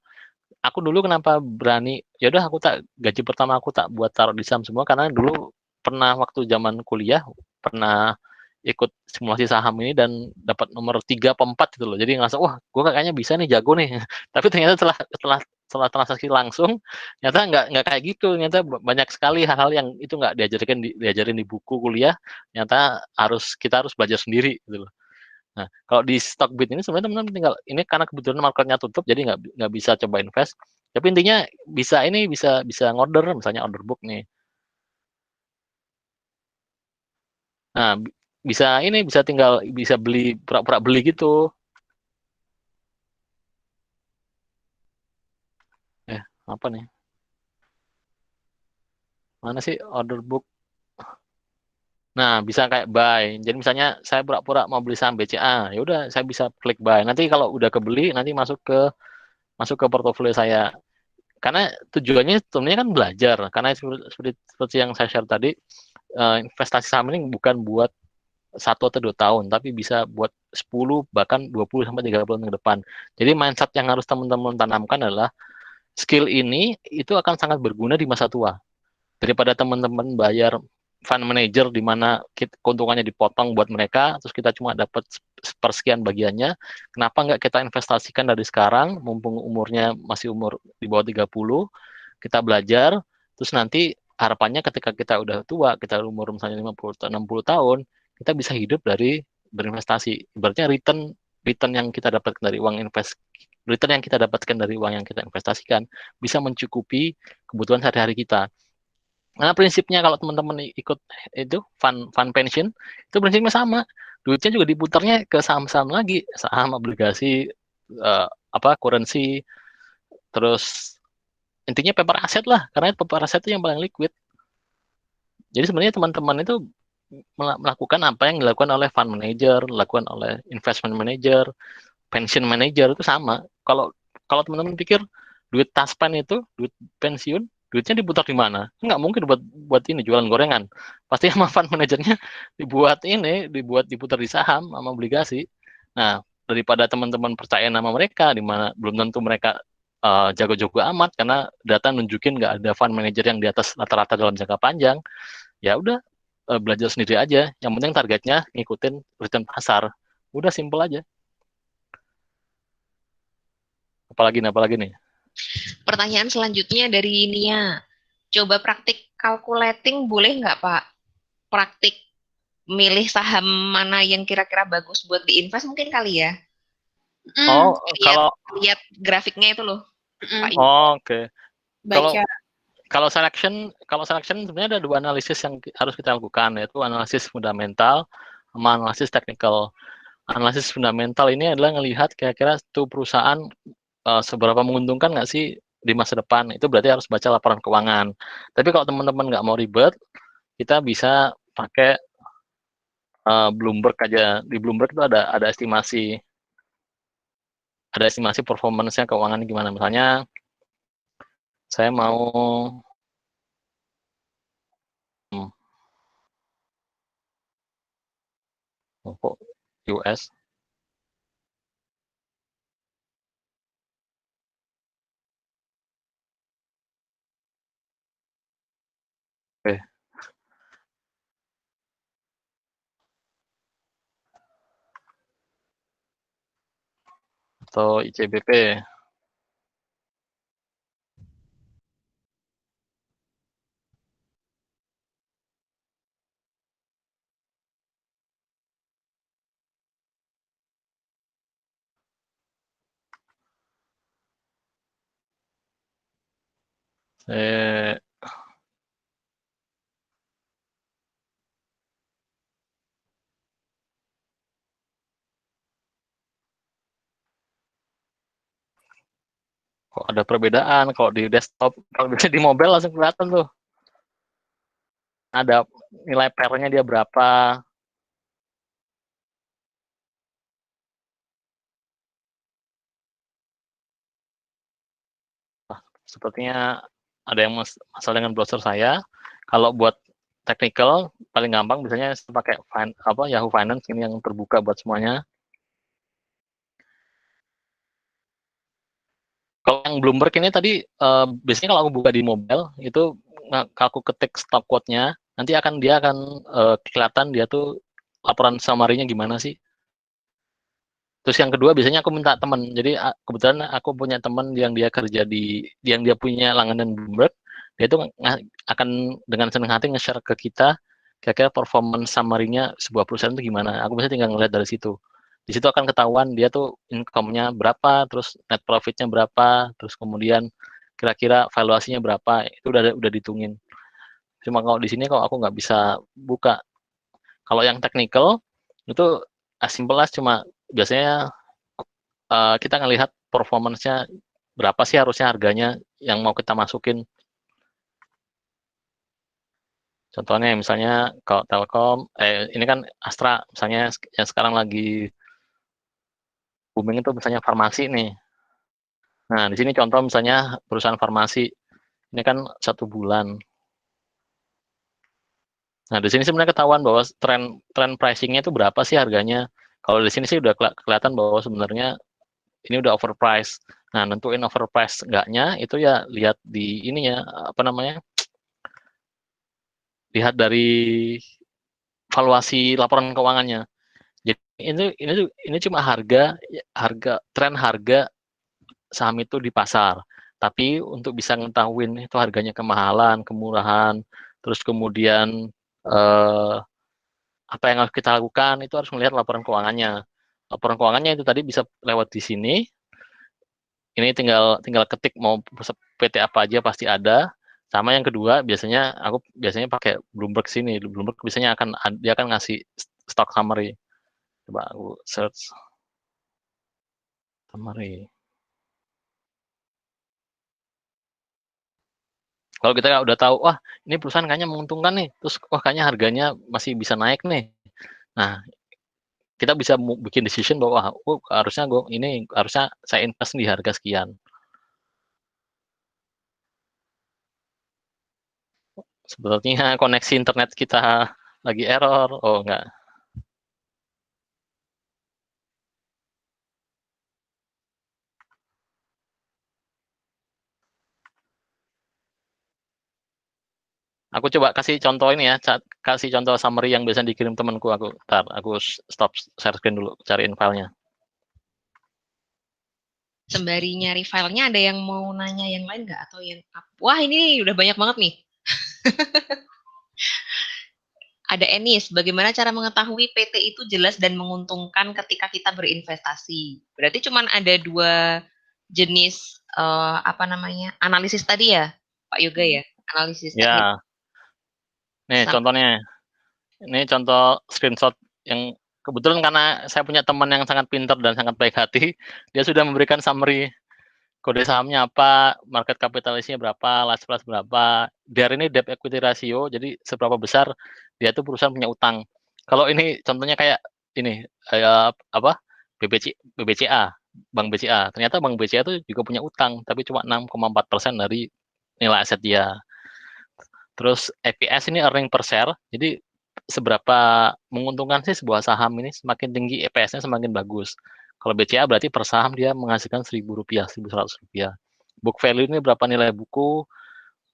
S2: Aku dulu kenapa berani, ya udah gaji pertama aku tak buat taruh di saham semua karena dulu pernah waktu zaman kuliah pernah ikut simulasi saham ini dan dapat nomor 3 atau 4 gitu loh. Jadi ngerasa wah, gue kayaknya bisa nih, jago nih. Tapi ternyata setelah transaksi langsung, ternyata nggak kayak gitu. Ternyata banyak sekali hal-hal yang itu nggak diajarin di buku kuliah. Ternyata kita harus belajar sendiri gitu loh. Nah, kalau di Stockbit ini sebenarnya teman-teman tinggal ini karena kebetulan marketnya tutup, jadi nggak bisa coba invest. Tapi intinya bisa ngorder, misalnya order book nih. Nah, bisa beli pura-pura beli gitu. Apa nih? Mana sih order book? Nah, bisa kayak buy. Jadi misalnya saya pura-pura mau beli saham BCA, ya udah saya bisa klik buy. Nanti kalau udah kebeli, nanti masuk ke portofolio saya. Karena tujuannya sebenarnya kan belajar. Karena seperti yang saya share tadi, investasi saham ini bukan buat 1 atau 2 tahun, tapi bisa buat 10 bahkan 20 sampai 30 tahun ke depan. Jadi mindset yang harus teman-teman tanamkan adalah skill ini itu akan sangat berguna di masa tua. Daripada teman-teman bayar fund manager di mana keuntungannya dipotong buat mereka, terus kita cuma dapat sepersekian bagiannya, kenapa nggak kita investasikan dari sekarang, mumpung umurnya masih umur di bawah 30, kita belajar, terus nanti harapannya ketika kita udah tua, kita umur misalnya 50 atau 60 tahun, kita bisa hidup dari berinvestasi. Ibaratnya return return yang kita dapatkan dari uang yang kita investasikan bisa mencukupi kebutuhan sehari-hari kita. Nah, prinsipnya kalau teman-teman ikut itu fund pension, itu prinsipnya sama. Duitnya juga diputarnya ke saham-saham lagi, saham, obligasi, currency, terus intinya paper asset lah, karena paper asset itu yang paling liquid. Jadi sebenarnya teman-teman itu melakukan apa yang dilakukan oleh fund manager, dilakukan oleh investment manager, pension manager itu sama. Kalau teman-teman pikir duit taspen itu, duit pensiun, duitnya diputar di mana? Nggak mungkin buat ini jualan gorengan. Pasti sama fund manajernya diputar di saham sama obligasi. Nah, daripada teman-teman percaya nama mereka, di mana belum tentu mereka jago-jago amat karena data nunjukin nggak ada fund manager yang di atas rata-rata dalam jangka panjang. Ya udah belajar sendiri aja. Yang penting targetnya ngikutin return pasar. Udah simple aja. Apalagi nih?
S3: Pertanyaan selanjutnya dari Nia. Coba praktik calculating boleh nggak Pak? Praktik milih saham mana yang kira-kira bagus buat diinvest mungkin kali ya?
S2: Oh,
S3: lihat grafiknya itu loh, Pak.
S2: Oke. Kalau selection sebenarnya ada 2 analisis yang harus kita lakukan, yaitu analisis fundamental sama analisis teknikal. Analisis fundamental ini adalah ngelihat kira-kira itu perusahaan seberapa menguntungkan nggak sih di masa depan. Itu berarti harus baca laporan keuangan. Tapi kalau teman-teman nggak mau ribet, kita bisa pakai Bloomberg aja. Di Bloomberg itu ada estimasi performance-nya keuangan gimana. Misalnya saya mau US. Oke. Atau ICBP. Kok ada perbedaan kalau di desktop, kalau bisa di mobile langsung kelihatan tuh. Ada nilai pairnya dia berapa. Sepertinya ada yang masalah dengan browser saya. Kalau buat technical paling gampang biasanya pakai Yahoo Finance, ini yang terbuka buat semuanya. Kalau yang Bloomberg ini tadi biasanya kalau aku buka di mobile itu kalau aku ketik stock quote-nya, nanti dia akan kelihatan dia tuh laporan summary-nya gimana sih. Terus yang kedua biasanya aku minta teman. Jadi kebetulan aku punya teman yang dia kerja yang dia punya langganan Bloomberg. Dia itu akan dengan senang hati nge-share ke kita kira-kira performance summary-nya sebuah perusahaan itu gimana. Aku bisa tinggal ngeliat dari situ. Di situ akan ketahuan dia tuh income-nya berapa, terus net profit-nya berapa, terus kemudian kira-kira valuasinya berapa, itu udah dihitungin. Cuma kalau di sini kalau aku nggak bisa buka. Kalau yang technical itu simple as cuma biasanya kita ngelihat performance-nya berapa sih harusnya harganya yang mau kita masukin. Contohnya misalnya kalau Telkom, ini kan Astra misalnya yang sekarang lagi booming itu misalnya farmasi nih. Nah, di sini contoh misalnya perusahaan farmasi, ini kan 1 bulan. Nah, di sini sebenarnya ketahuan bahwa tren pricing-nya itu berapa sih harganya. Kalau di sini sih udah kelihatan bahwa sebenarnya ini udah overpriced. Nah, nentuin overpriced enggaknya itu ya lihat di ininya, lihat dari valuasi laporan keuangannya. Jadi ini cuma tren harga saham itu di pasar. Tapi untuk bisa ngetahuin itu harganya kemahalan, kemurahan, terus kemudian apa yang harus kita lakukan itu harus melihat laporan keuangannya. laporan keuangannya itu tadi bisa lewat di sini. Ini tinggal ketik mau PT apa aja pasti ada. Sama yang kedua biasanya aku pakai Bloomberg sini. Bloomberg biasanya dia akan ngasih stock summary. Coba aku search summary. Kalau kita udah tahu, wah ini perusahaan kayaknya menguntungkan nih, terus wah kayaknya harganya masih bisa naik nih. Nah, kita bisa bikin decision bahwa harusnya saya invest di harga sekian. Sepertinya koneksi internet kita lagi error. Oh enggak. Aku coba kasih contoh ini ya, kasih contoh summary yang biasa dikirim temanku. Aku stop share screen dulu, cariin filenya.
S3: Sembari nyari filenya, ada yang mau nanya yang lain nggak? Atau yang wah ini udah banyak banget nih. Ada Enis, bagaimana cara mengetahui PT itu jelas dan menguntungkan ketika kita berinvestasi? Berarti cuma ada 2 jenis analisis tadi ya, Pak Yoga ya? Analisis teknik.
S2: Ya, nih contohnya. Ini contoh screenshot yang kebetulan karena saya punya teman yang sangat pintar dan sangat baik hati, dia sudah memberikan summary kode sahamnya apa, market capitalisasinya berapa, last price berapa, DER ini debt equity ratio, jadi seberapa besar dia tuh perusahaan punya utang. Kalau ini contohnya kayak ini, BBCA, Bank BCA. Ternyata Bank BCA itu juga punya utang, tapi cuma 6,4% dari nilai aset dia. Terus EPS ini earning per share, jadi seberapa menguntungkan sih sebuah saham ini, semakin tinggi EPS-nya semakin bagus. Kalau BCA berarti per saham dia menghasilkan Rp1.000, Rp1.100. Book value ini berapa nilai buku,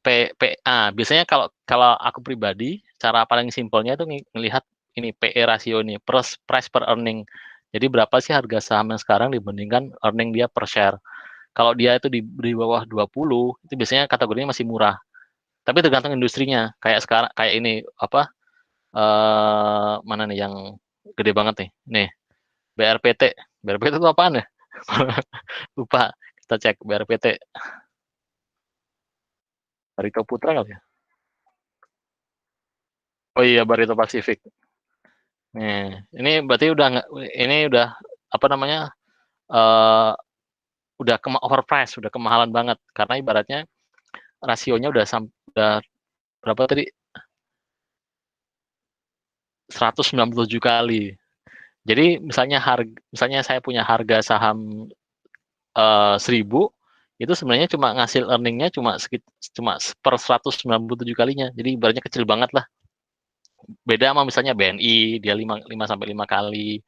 S2: PA. Biasanya kalau aku pribadi, cara paling simpelnya itu ngelihat ini PE rasio ini, price per earning. Jadi berapa sih harga saham yang sekarang dibandingkan earning dia per share. Kalau dia itu di bawah 20, itu biasanya kategorinya masih murah. Tapi tergantung industrinya. Kayak sekarang kayak ini mana nih yang gede banget nih? Nih, BRPT. BRPT itu apaan ya? Lupa. Kita cek BRPT. Barito Putra kali ya? Oh iya, Barito Pacific. Nih, ini berarti udah apa namanya? Udah overprice, udah kemahalan banget karena ibaratnya rasionya udah berapa tadi? 197 kali. Jadi misalnya saya punya harga saham 1.000, itu sebenarnya cuma ngasil earningnya cuma per 197 kalinya. Jadi ibaratnya kecil banget lah. Beda sama misalnya BNI, dia 5 sampai 5 kali,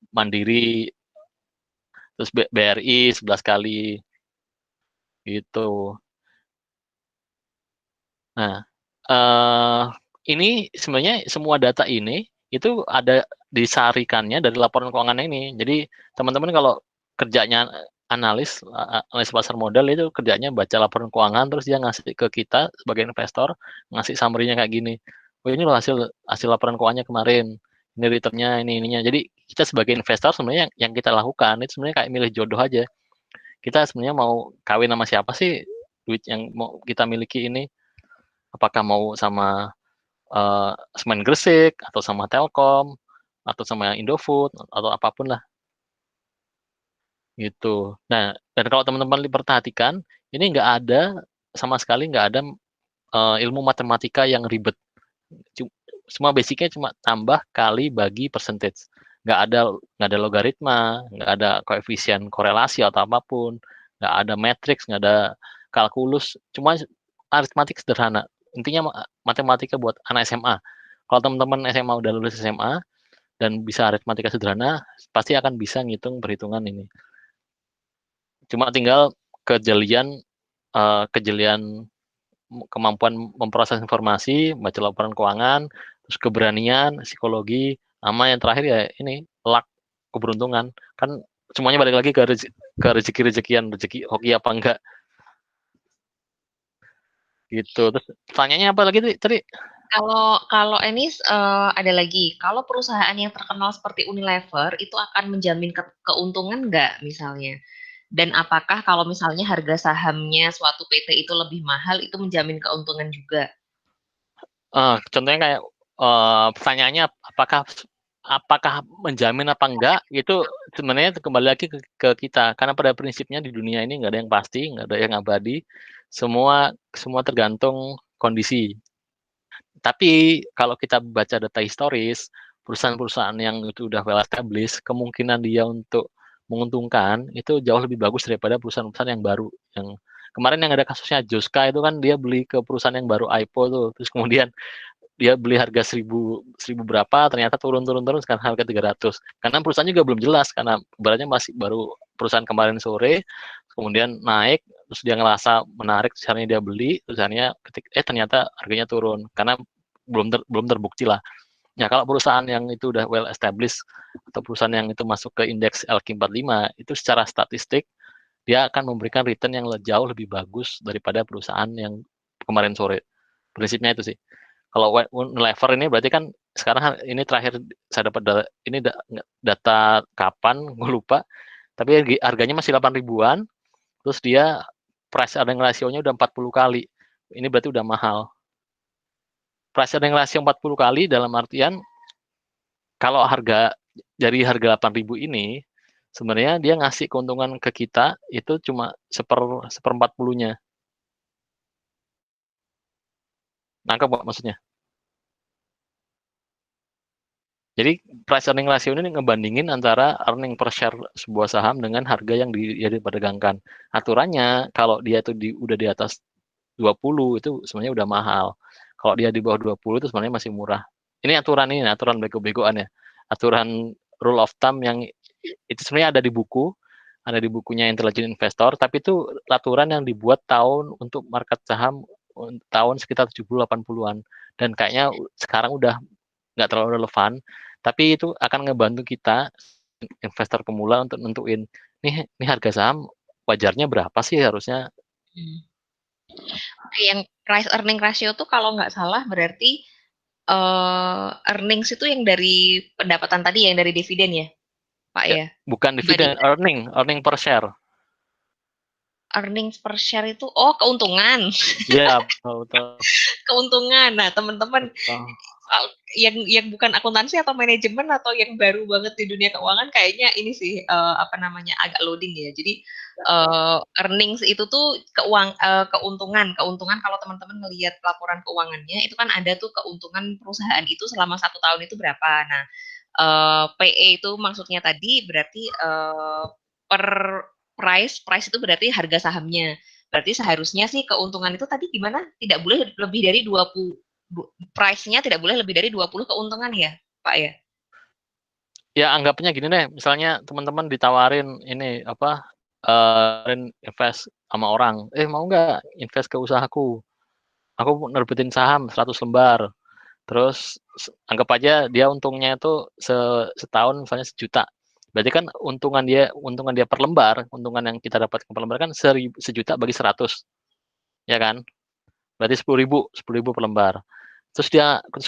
S2: Mandiri, terus BRI 11 kali. Gitu. Nah, ini sebenarnya semua data ini itu ada disarikannya dari laporan keuangan ini. Jadi teman-teman kalau kerjanya analis pasar modal itu kerjanya baca laporan keuangan terus dia ngasih ke kita sebagai investor, ngasih summary-nya kayak gini. Oh ini loh hasil laporan keuangannya kemarin. Ini returnnya ininya. Jadi kita sebagai investor sebenarnya yang kita lakukan itu sebenarnya kayak milih jodoh aja. Kita sebenarnya mau kawin sama siapa sih duit yang mau kita miliki ini? Apakah mau sama Semen Gresik atau sama Telkom atau sama Indofood atau apapun lah gitu. Nah, dan kalau teman-teman diperhatikan, ini sama sekali nggak ada ilmu matematika yang ribet. Semua basicnya cuma tambah kali bagi percentage. Nggak ada logaritma, nggak ada koefisien korelasi atau apapun, nggak ada matriks, nggak ada kalkulus, cuma aritmatik sederhana. Intinya matematika buat anak SMA. Kalau teman-teman SMA udah lulus SMA dan bisa aritmatika sederhana, pasti akan bisa ngitung perhitungan ini. Cuma tinggal kejelian kemampuan memproses informasi, baca laporan keuangan, terus keberanian, psikologi, sama yang terakhir ya ini luck, keberuntungan. Kan semuanya balik lagi ke rezeki-rezekian, rezeki hoki apa enggak. Gitu. Terus tanyanya apa lagi tadi?
S3: Kalau kalau Enis ada lagi, kalau perusahaan yang terkenal seperti Unilever itu akan menjamin keuntungan nggak misalnya? Dan apakah kalau misalnya harga sahamnya suatu PT itu lebih mahal itu menjamin keuntungan juga?
S2: Contohnya kayak pertanyaannya apakah menjamin apa enggak, itu sebenarnya kembali lagi ke kita, karena pada prinsipnya di dunia ini nggak ada yang pasti, nggak ada yang abadi, semua semua tergantung kondisi. Tapi kalau kita baca data historis, perusahaan-perusahaan yang itu udah well established, kemungkinan dia untuk menguntungkan itu jauh lebih bagus daripada perusahaan-perusahaan yang baru. Yang kemarin yang ada kasusnya Joska itu kan dia beli ke perusahaan yang baru IPO tuh, terus kemudian dia beli harga 1000 berapa, ternyata turun sekarang harga 300. Karena perusahaan juga belum jelas, karena ibaratnya masih baru perusahaan kemarin sore, kemudian naik, terus dia ngerasa menarik, caranya dia beli, terus akhirnya ternyata harganya turun karena belum terbukti lah. Ya kalau perusahaan yang itu udah well established atau perusahaan yang itu masuk ke indeks LQ45 itu secara statistik dia akan memberikan return yang jauh lebih bagus daripada perusahaan yang kemarin sore. Prinsipnya itu sih. Kalau Unilever ini berarti kan sekarang ini terakhir saya dapat ini data kapan gue lupa, tapi harganya masih 8 ribuan, terus dia price earning ratio-nya udah 40 kali. Ini berarti udah mahal. Price earning ratio 40 kali dalam artian kalau dari harga 8.000 ini sebenarnya dia ngasih keuntungan ke kita itu cuma seperempat puluhnya. Nangkep Pak maksudnya? Jadi price earning ratio ini ngebandingin antara earning per share sebuah saham dengan harga yang diperdagangkan. Aturannya kalau dia tuh udah di atas 20 itu sebenarnya udah mahal. Kalau dia di bawah 20 itu sebenarnya masih murah. Ini aturan bego-begoan ya. Aturan rule of thumb yang itu sebenarnya ada di bukunya Intelligent Investor, tapi itu aturan yang dibuat untuk market saham tahun sekitar 70-80-an. Dan kayaknya sekarang udah nggak terlalu relevan, tapi itu akan ngebantu kita investor pemula untuk nentuin nih harga saham wajarnya berapa sih harusnya.
S3: Yang price earning ratio tuh kalau nggak salah berarti earnings itu yang dari pendapatan tadi, yang dari dividen ya, Pak ya?
S2: Bukan dividen, earning per share.
S3: Earnings per share itu, keuntungan.
S2: Iya, betul.
S3: Keuntungan. Nah, teman-teman yang bukan akuntansi atau manajemen atau yang baru banget di dunia keuangan kayaknya ini sih agak loading ya. Jadi earnings itu tuh keuntungan kalau teman-teman melihat laporan keuangannya itu kan ada tuh keuntungan perusahaan itu selama 1 tahun itu berapa. Nah, PE itu maksudnya tadi berarti per price itu berarti harga sahamnya. Berarti seharusnya sih keuntungan itu tadi gimana? Tidak boleh lebih dari 20, price-nya tidak boleh lebih dari 20 keuntungan ya, Pak ya?
S2: Ya anggapnya gini deh, misalnya teman-teman ditawarin ini invest sama orang, mau nggak invest ke usahaku? Aku nerbitin saham 100 lembar. Terus anggap aja dia untungnya itu setahun misalnya 1 juta. Berarti kan untungan dia per lembar, untungan yang kita dapatkan per lembar kan 1 juta bagi 100. Ya kan? Berarti 10.000 per lembar. Terus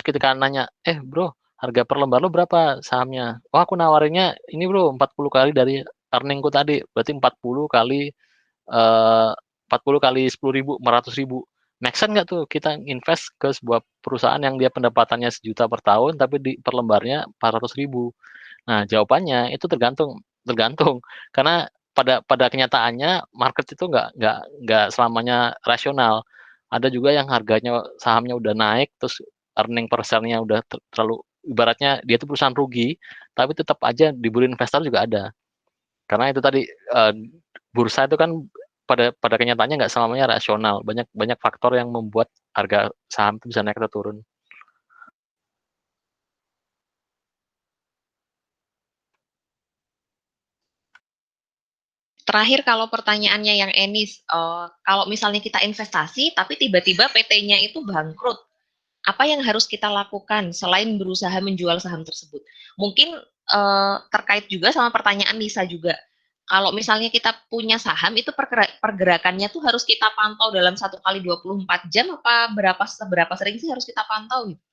S2: kita nanya, bro, harga per lembar lo berapa sahamnya? Oh, aku nawarinnya ini bro, 40 kali dari earningku tadi. Berarti 40 kali 10.000, 400.000. Make sense nggak tuh kita invest ke sebuah perusahaan yang dia pendapatannya 1 juta per tahun, tapi per lembarnya 400.000. Nah, jawabannya itu tergantung, karena pada kenyataannya market itu nggak selamanya rasional. Ada juga yang harganya sahamnya udah naik, terus earning per share-nya udah terlalu, ibaratnya dia itu perusahaan rugi, tapi tetap aja diburu investor juga ada. Karena itu tadi bursa itu kan pada kenyataannya nggak selamanya rasional. Banyak faktor yang membuat harga saham itu bisa naik atau turun.
S3: Terakhir kalau pertanyaannya yang Enis, kalau misalnya kita investasi tapi tiba-tiba PT-nya itu bangkrut, apa yang harus kita lakukan selain berusaha menjual saham tersebut? Mungkin terkait juga sama pertanyaan Nisa juga. kalau misalnya kita punya saham itu pergerakannya tuh harus kita pantau dalam 1 kali 24 jam apa seberapa sering sih harus kita pantau gitu?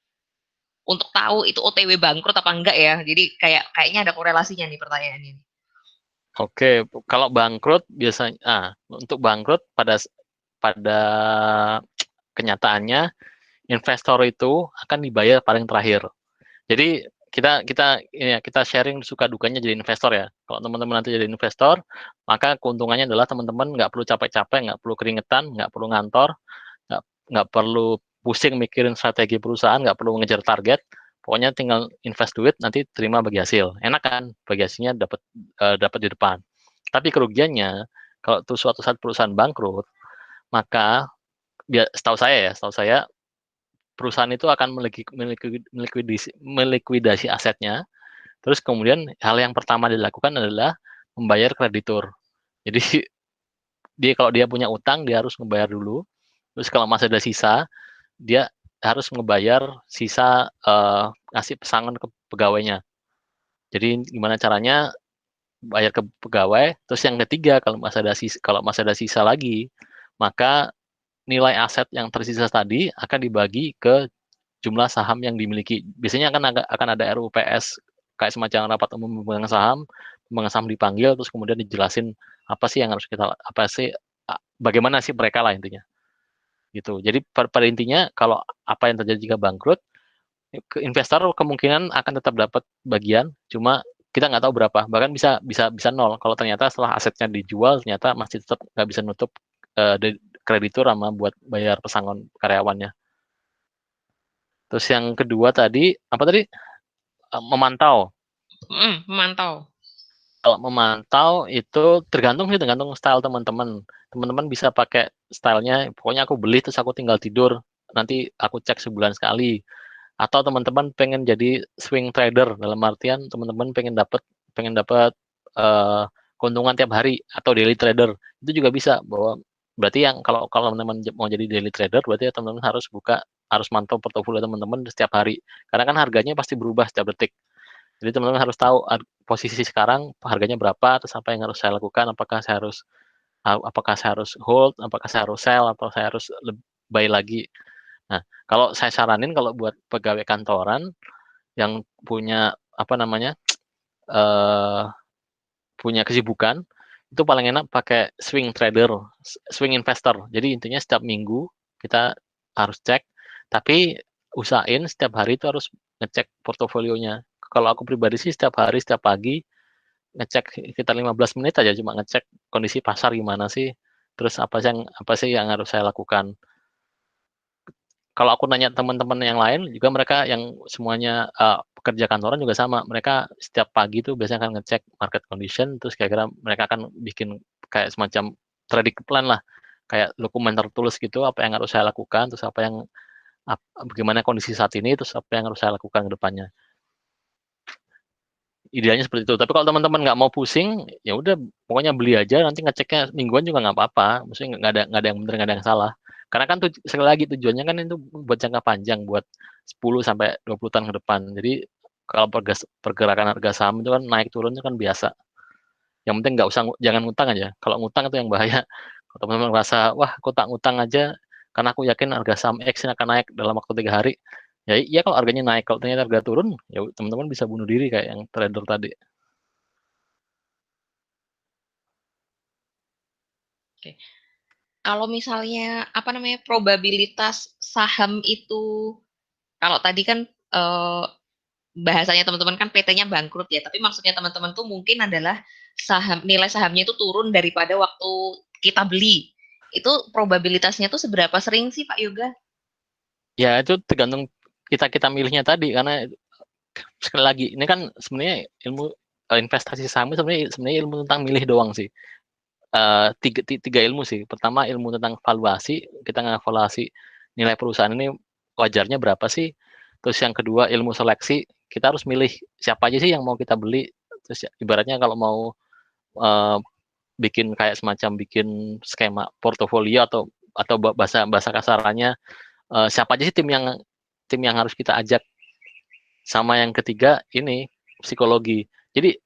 S3: Untuk tahu itu OTW bangkrut apa enggak ya. Jadi kayaknya ada korelasinya nih pertanyaan ini.
S2: Oke, kalau bangkrut biasanya untuk bangkrut pada kenyataannya investor itu akan dibayar paling terakhir. Jadi kita sharing suka dukanya jadi investor ya. Kalau teman-teman nanti jadi investor, maka keuntungannya adalah teman-teman nggak perlu capek-capek, nggak perlu keringetan, nggak perlu ngantor, nggak perlu pusing mikirin strategi perusahaan, nggak perlu ngejar target. Pokoknya tinggal invest duit, nanti terima bagi hasil. Enak kan? Bagi hasilnya dapat di depan. Tapi kerugiannya, kalau tuh suatu saat perusahaan bangkrut, maka setahu saya perusahaan itu akan melikuidasi asetnya. Terus kemudian hal yang pertama dilakukan adalah membayar kreditur. Jadi kalau dia punya utang, dia harus membayar dulu. Terus kalau masih ada sisa, dia harus membayar sisa ngasih pesangon ke pegawainya. Jadi gimana caranya bayar ke pegawai. Terus yang ketiga, kalau masih ada sisa lagi, maka nilai aset yang tersisa tadi akan dibagi ke jumlah saham yang dimiliki. Biasanya akan ada RUPS kayak semacam rapat umum pemegang saham dipanggil, terus kemudian dijelasin bagaimana sih mereka lah intinya. Gitu. Jadi pada intinya kalau apa yang terjadi jika bangkrut, investor kemungkinan akan tetap dapat bagian, cuma kita nggak tahu berapa, bahkan bisa nol. Kalau ternyata setelah asetnya dijual, ternyata masih tetap nggak bisa nutup kreditur sama buat bayar pesangon karyawannya. Terus yang kedua tadi, apa tadi? Memantau.
S3: Memantau.
S2: Kalau memantau itu tergantung style teman-teman. Teman-teman bisa pakai stylenya, pokoknya aku beli terus aku tinggal tidur, nanti aku cek sebulan sekali. Atau teman-teman pengen jadi swing trader, dalam artian teman-teman pengen dapat keuntungan tiap hari atau daily trader, itu juga bisa. Berarti yang kalau teman-teman mau jadi daily trader, berarti teman-teman harus mantau portofolio teman-teman setiap hari, karena kan harganya pasti berubah setiap detik. Jadi teman-teman harus tahu posisi sekarang harganya berapa, terus apa yang harus saya lakukan, apakah saya harus hold, apakah saya harus sell, atau saya harus buy lagi. Nah, kalau saya saranin kalau buat pegawai kantoran yang punya punya kesibukan, itu paling enak pakai swing trader, swing investor. Jadi intinya setiap minggu kita harus cek, tapi usahain setiap hari itu harus ngecek portofolionya. Kalau aku pribadi sih setiap hari, setiap pagi ngecek sekitar 15 menit aja, cuma ngecek kondisi pasar gimana sih, terus apa sih yang harus saya lakukan. Kalau aku nanya teman-teman yang lain juga, mereka yang semuanya pekerja kantoran juga sama, mereka setiap pagi tuh biasanya akan ngecek market condition, terus kira-kira mereka akan bikin kayak semacam trading plan lah, kayak dokumen tertulis gitu, apa yang harus saya lakukan, terus bagaimana kondisi saat ini, terus apa yang harus saya lakukan ke depannya. Idealnya seperti itu. Tapi kalau teman-teman nggak mau pusing, ya udah pokoknya beli aja, nanti ngeceknya mingguan juga nggak apa-apa. Maksudnya nggak ada yang benar, nggak ada yang salah. Karena kan sekali lagi tujuannya kan itu buat jangka panjang, buat 10 sampai 20 tahun ke depan. Jadi kalau pergerakan harga saham itu kan naik turunnya kan biasa. Yang penting jangan ngutang aja. Kalau ngutang itu yang bahaya. Kalau teman-teman merasa, wah aku tak ngutang aja karena aku yakin harga saham X ini akan naik dalam waktu 3 hari. Ya iya, kalau harganya naik, kalau ternyata harga turun, ya teman-teman bisa bunuh diri kayak yang trader tadi.
S3: Oke. Kalau misalnya probabilitas saham itu, kalau tadi kan bahasanya teman-teman kan PT-nya bangkrut ya, tapi maksudnya teman-teman tuh mungkin adalah nilai sahamnya itu turun daripada waktu kita beli. Itu probabilitasnya tuh seberapa sering sih Pak Yoga?
S2: Ya itu tergantung kita milihnya tadi, karena sekali lagi ini kan sebenarnya ilmu investasi saham sebenarnya ilmu tentang milih doang sih. Tiga ilmu sih. Pertama ilmu tentang valuasi, kita ngevaluasi nilai perusahaan ini wajarnya berapa sih. Terus yang kedua ilmu seleksi, kita harus milih siapa aja sih yang mau kita beli. Terus ibaratnya kalau mau bikin kayak semacam bikin skema portofolio atau bahasa kasarannya, siapa aja sih tim yang harus kita ajak. Sama yang ketiga ini psikologi. Jadi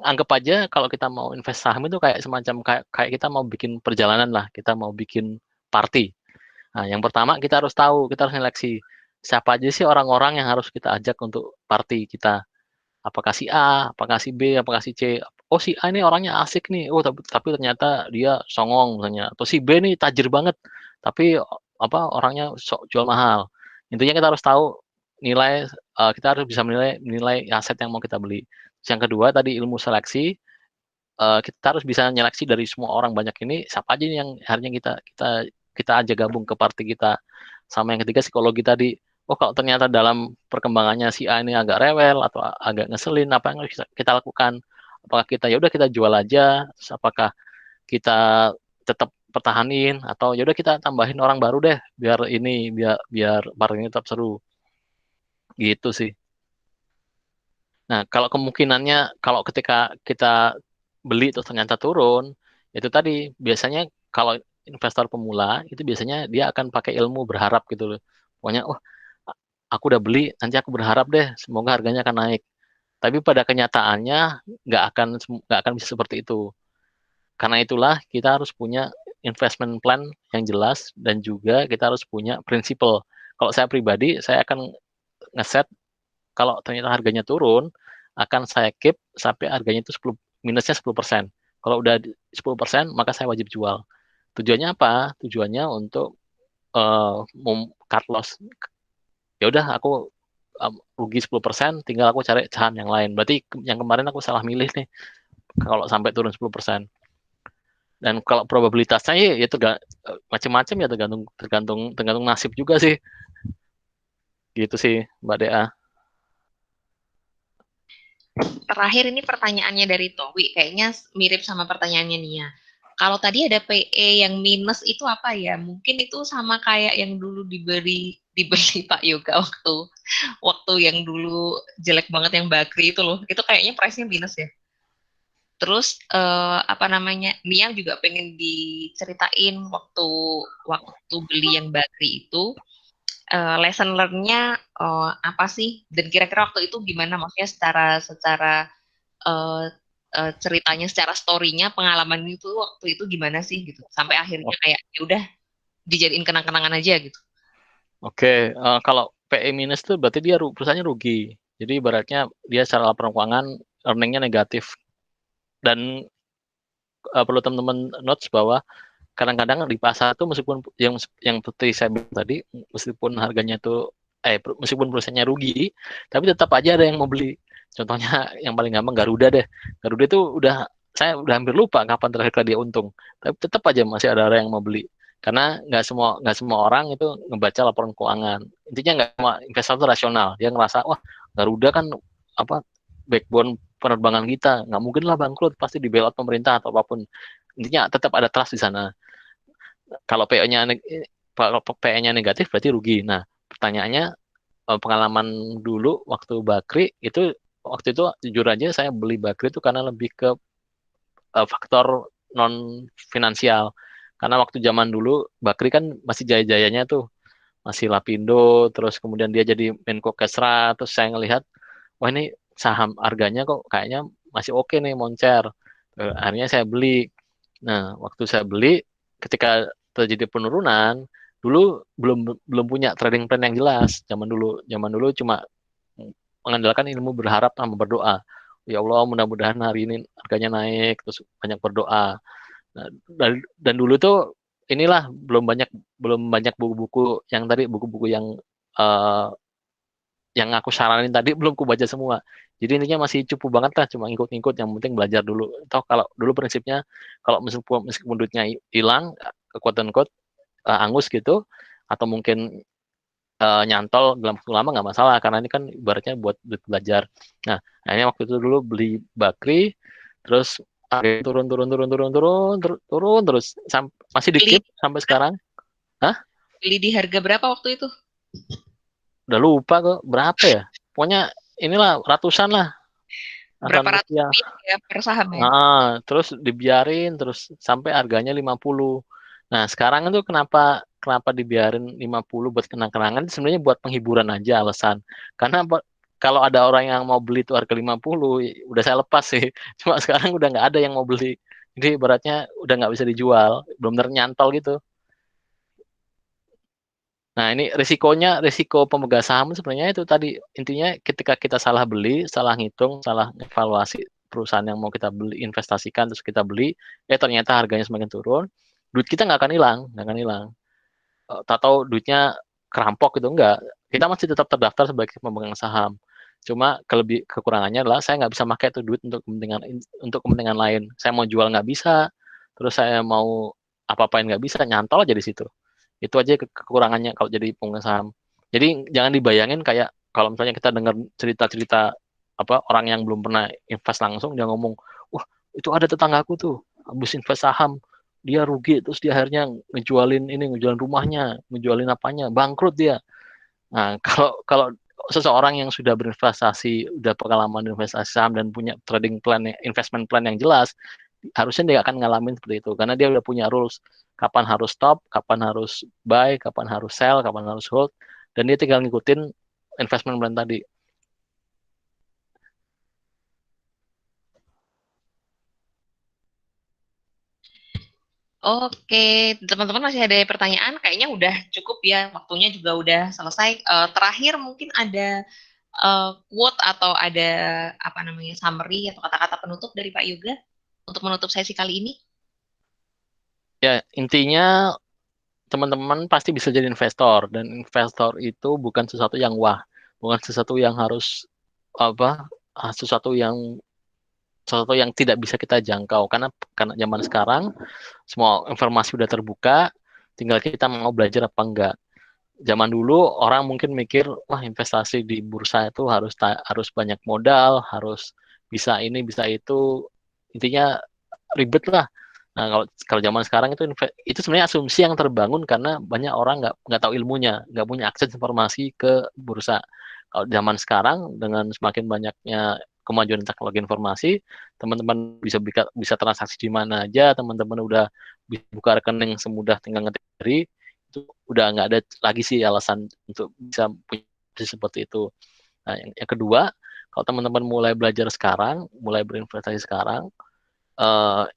S2: anggap aja kalau kita mau invest saham itu kayak semacam kayak kita mau bikin perjalanan lah, kita mau bikin party. Nah, yang pertama kita harus tahu, kita harus seleksi siapa aja sih orang-orang yang harus kita ajak untuk party kita. Apakah si A, apakah si B, apakah si C. Oh, si A ini orangnya asik nih. Oh, tapi ternyata dia songong misalnya. Atau si B nih tajir banget, tapi orangnya sok jual mahal. Intinya kita harus tahu nilai, kita harus bisa menilai aset yang mau kita beli. Terus yang kedua tadi ilmu seleksi, kita harus bisa nyeleksi dari semua orang banyak ini siapa aja nih yang harinya kita ajak gabung ke party kita. Sama yang ketiga psikologi tadi. Oh, kalau ternyata dalam perkembangannya si A ini agak rewel atau agak ngeselin, apa yang harus kita lakukan? Apakah kita ya udah kita jual aja? Terus apakah kita tetap pertahanin atau ya udah kita tambahin orang baru deh biar biar party tetap seru gitu sih. Nah, kalau kemungkinannya kalau ketika kita beli terus ternyata turun, itu tadi biasanya kalau investor pemula itu biasanya dia akan pakai ilmu berharap gitu loh. Pokoknya, oh aku udah beli, nanti aku berharap deh semoga harganya akan naik. Tapi pada kenyataannya nggak akan bisa seperti itu. Karena itulah kita harus punya investment plan yang jelas dan juga kita harus punya prinsipal. Kalau saya pribadi, saya akan ngeset kalau ternyata harganya turun, akan saya keep sampai harganya itu minusnya 10%. Kalau udah 10%, maka saya wajib jual. Tujuannya apa? Tujuannya untuk cut loss. Ya udah aku rugi 10%, tinggal aku cari saham yang lain. Berarti yang kemarin aku salah milih nih kalau sampai turun 10%. Dan kalau probabilitasnya ya macam-macam ya tergantung nasib juga sih. Gitu sih, Mbak Dea.
S3: Terakhir ini pertanyaannya dari Towi, kayaknya mirip sama pertanyaannya Nia. Kalau tadi ada PE yang minus itu apa ya? Mungkin itu sama kayak yang dulu dibeli Pak Yoga waktu yang dulu jelek banget yang Bakri itu loh. Itu kayaknya price-nya minus ya. Terus apa namanya? Nia juga pengen diceritain waktu beli yang Bakri itu lesson learn-nya apa sih? Dan kira-kira waktu itu gimana? Maksudnya secara uh, ceritanya, secara story-nya, pengalaman itu waktu itu gimana sih gitu? Sampai akhirnya kayak ya udah dijadiin kenang-kenangan aja gitu.
S2: Oke, kalau PE minus itu berarti dia perusahaannya rugi. Jadi ibaratnya dia secara laporan keuangan earning-nya negatif. Dan perlu teman-teman notes bahwa kadang-kadang di pasar tuh meskipun yang seperti saya bilang tadi, meskipun harganya tuh meskipun perusahaannya rugi, tapi tetap aja ada yang mau beli. Contohnya yang paling gampang Garuda deh. Garuda itu saya udah hampir lupa kapan terakhir kali dia untung. Tapi tetap aja masih ada orang yang mau beli. Karena nggak semua orang itu ngebaca laporan keuangan. Intinya nggak semua investor itu rasional. Dia ngerasa wah Garuda kan apa backbone penerbangan kita, nggak mungkin lah bangkrut, pasti di bailout pemerintah atau apapun. Intinya tetap ada trust di sana. Kalau PE-nya negatif berarti rugi. Nah, pertanyaannya pengalaman dulu waktu Bakri waktu itu jujur aja saya beli Bakri itu karena lebih ke faktor non finansial. Karena waktu zaman dulu Bakri kan masih jaya-jayanya tuh, masih Lapindo, terus kemudian dia jadi Menko Kesra, terus saya ngelihat wah ini saham harganya kok kayaknya masih oke nih moncer. Akhirnya saya beli. Nah, waktu saya beli ketika terjadi penurunan, dulu belum belum punya trading plan yang jelas. Zaman dulu cuma mengandalkan ilmu berharap sama berdoa. Ya Allah, mudah-mudahan hari ini harganya naik, terus banyak berdoa. Nah, dan dulu tuh inilah belum banyak buku-buku uh, yang aku saranin tadi belum ku baca semua. Jadi intinya masih cupu banget lah, cuma ngikut-ngikut. Yang penting belajar dulu. Toh kalau dulu prinsipnya kalau meskipun duitnya hilang, kekuatan quote angus gitu, atau mungkin nyantol dalam waktu lama nggak masalah karena ini kan ibaratnya buat duit belajar. Nah, akhirnya waktu itu dulu beli Bakri, terus harganya turun turun turun turun turun turun terus masih di keep sampai sekarang. Hah?
S3: Beli di harga berapa waktu itu?
S2: Udah lupa kok berapa ya. Pokoknya inilah ratusan lah.
S3: Berapa ratus
S2: Rupiah.
S3: ya per saham ya?
S2: Terus dibiarin terus sampai harganya 50. Nah, sekarang itu kenapa dibiarin 50 buat kenang-kenangan? Sebenarnya buat penghiburan aja alasan. Karena kalau ada orang yang mau beli itu harga 50, udah saya lepas sih. Cuma sekarang udah nggak ada yang mau beli. Jadi ibaratnya udah nggak bisa dijual, belum nyantol gitu. Nah, ini risiko pemegang saham sebenarnya itu tadi, intinya ketika kita salah beli, salah ngitung, salah evaluasi perusahaan yang mau kita beli, investasikan, terus kita beli, ternyata harganya semakin turun, duit kita nggak akan hilang, nggak akan hilang. Tak tahu duitnya kerampok gitu, enggak. Kita masih tetap terdaftar sebagai pemegang saham. Cuma kekurangannya adalah saya nggak bisa pakai itu duit untuk kepentingan lain. Saya mau jual nggak bisa, terus saya mau apa-apain nggak bisa, nyantol aja di situ. Itu aja kekurangannya kalau jadi pemegang saham. Jadi jangan dibayangin kayak kalau misalnya kita dengar cerita-cerita orang yang belum pernah invest langsung, dia ngomong, wah itu ada tetanggaku tuh habis invest saham, dia rugi, terus dia akhirnya ngejualin rumahnya, ngejualin apanya, bangkrut dia. Nah, kalau kalau seseorang yang sudah berinvestasi, udah pengalaman investasi saham dan punya trading plan, investment plan yang jelas, harusnya dia akan ngalamin seperti itu karena dia udah punya rules, kapan harus stop, kapan harus buy, kapan harus sell, kapan harus hold, dan dia tinggal ngikutin investment plan tadi.
S3: Oke, teman-teman masih ada pertanyaan? Kayaknya udah cukup ya, waktunya juga udah selesai. Terakhir mungkin ada quote atau ada apa namanya summary atau kata-kata penutup dari Pak Yoga untuk menutup sesi kali ini?
S2: Ya, intinya teman-teman pasti bisa jadi investor, dan investor itu bukan sesuatu yang wah, bukan sesuatu yang harus sesuatu yang tidak bisa kita jangkau, karena zaman sekarang semua informasi udah terbuka, tinggal kita mau belajar apa enggak. Zaman dulu orang mungkin mikir, wah investasi di bursa itu harus banyak modal, harus bisa ini bisa itu, intinya ribet lah. Nah, kalau zaman sekarang itu sebenarnya asumsi yang terbangun karena banyak orang nggak tahu ilmunya, nggak punya akses informasi ke bursa. Kalau zaman sekarang dengan semakin banyaknya kemajuan teknologi informasi, teman-teman bisa transaksi di mana aja, teman-teman udah bisa buka rekening semudah tinggal ngetik jari, itu udah nggak ada lagi sih alasan untuk bisa punya posisi seperti itu. Nah, yang kedua, kalau teman-teman mulai belajar sekarang, mulai berinvestasi sekarang,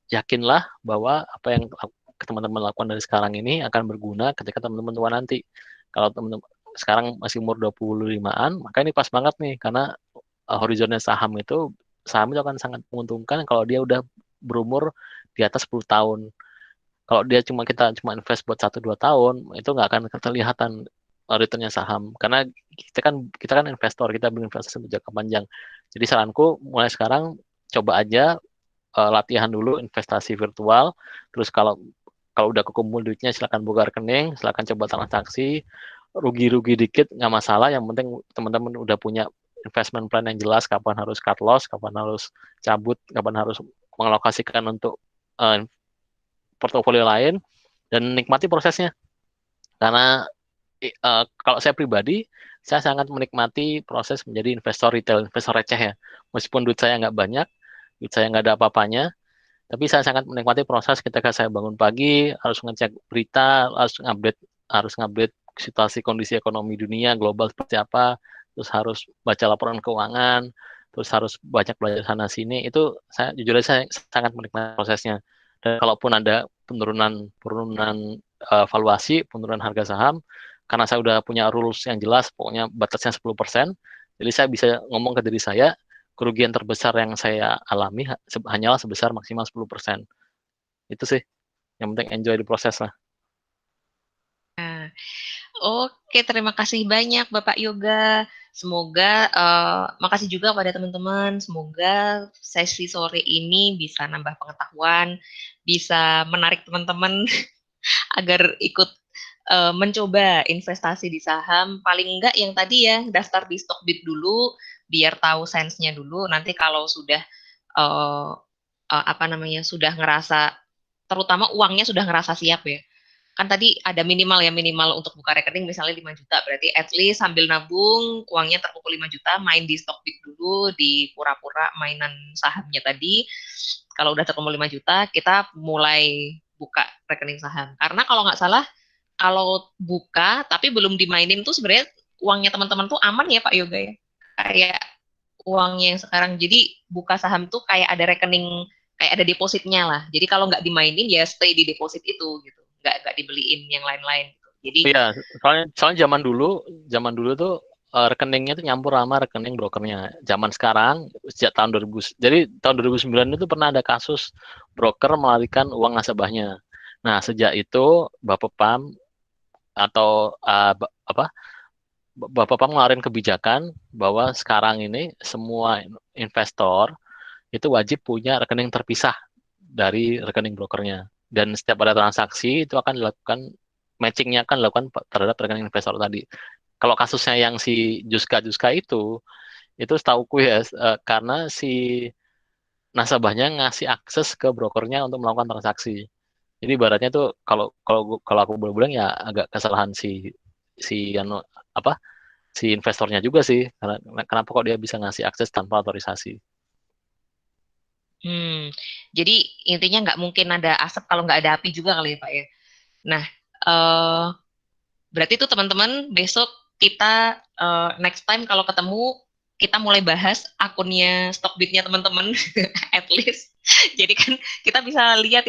S2: yakinlah bahwa apa yang teman-teman lakukan dari sekarang ini akan berguna ketika teman-teman tua nanti. Kalau teman-teman sekarang masih umur 25-an, maka ini pas banget nih, karena horizonnya saham itu akan sangat menguntungkan kalau dia udah berumur di atas 10 tahun. Kalau kita cuma invest buat 1-2 tahun, itu nggak akan kelihatan returnnya saham. Karena kita kan investor, kita berinvestasi untuk jangka panjang. Jadi saranku mulai sekarang coba aja latihan dulu investasi virtual. Terus kalau kalau udah kekumpul duitnya, silakan buka rekening, silakan coba transaksi. Rugi-rugi dikit nggak masalah. Yang penting teman-teman udah punya investment plan yang jelas, kapan harus cut loss, kapan harus cabut, kapan harus mengalokasikan untuk portofolio lain, dan nikmati prosesnya. Karena kalau saya pribadi, saya sangat menikmati proses menjadi investor retail, investor receh ya. Meskipun duit saya nggak banyak, duit saya nggak ada apa-apanya, tapi saya sangat menikmati proses ketika saya bangun pagi, harus ngecek berita, harus ngupdate situasi kondisi ekonomi dunia, global seperti apa, terus harus baca laporan keuangan, terus harus banyak belajar sana sini. Itu saya jujur aja saya sangat menikmati prosesnya. Dan kalaupun ada penurunan valuasi, penurunan harga saham, karena saya udah punya rules yang jelas, pokoknya batasnya 10%, jadi saya bisa ngomong ke diri saya, kerugian terbesar yang saya alami hanyalah sebesar maksimal 10%. Itu sih. Yang penting enjoy di proses lah.
S3: Oke, terima kasih banyak Bapak Yoga. Semoga, makasih juga pada teman-teman. Semoga sesi sore ini bisa nambah pengetahuan, bisa menarik teman-teman agar ikut mencoba investasi di saham. Paling enggak yang tadi ya, daftar di Stockbit dulu, biar tahu sense-nya dulu. Nanti kalau sudah sudah ngerasa, terutama uangnya sudah ngerasa siap ya. Kan tadi ada minimal untuk buka rekening misalnya 5 juta, berarti at least sambil nabung uangnya terkumpul 5 juta, main di Stockbit dulu, di pura-pura mainan sahamnya tadi. Kalau udah terkumpul 5 juta, kita mulai buka rekening saham. Karena kalau nggak salah, kalau buka tapi belum dimainin tuh sebenarnya uangnya teman-teman tuh aman ya Pak Yoga ya. kayak uangnya yang sekarang. Jadi buka saham tuh kayak ada rekening, kayak ada depositnya lah. Jadi kalau nggak dimainin ya stay di deposit itu gitu. Nggak dibeliin yang lain-lain gitu. Jadi
S2: Iya, soalnya zaman dulu tuh rekeningnya tuh nyampur sama rekening brokernya. Zaman sekarang sejak tahun 2000, jadi tahun 2009 itu pernah ada kasus broker melarikan uang nasabahnya. Nah, sejak itu Bapepam atau apa Bapepam ngeluarin kebijakan bahwa sekarang ini semua investor itu wajib punya rekening terpisah dari rekening brokernya. Dan setiap ada transaksi itu akan dilakukan matchingnya akan dilakukan terhadap rekening investor tadi. Kalau kasusnya yang si Juska itu setauku ya karena si nasabahnya ngasih akses ke brokernya untuk melakukan transaksi. Jadi ibaratnya tuh kalau aku boleh bilang ya agak kesalahan si anu apa si investornya juga sih. Karena kenapa kok dia bisa ngasih akses tanpa otorisasi?
S3: jadi intinya nggak mungkin ada asap kalau nggak ada api juga kali ya Pak ya. Nah, eh berarti itu teman-teman besok kita next time kalau ketemu kita mulai bahas akunnya Stockbit-nya teman-teman at least. Jadi kan kita bisa lihat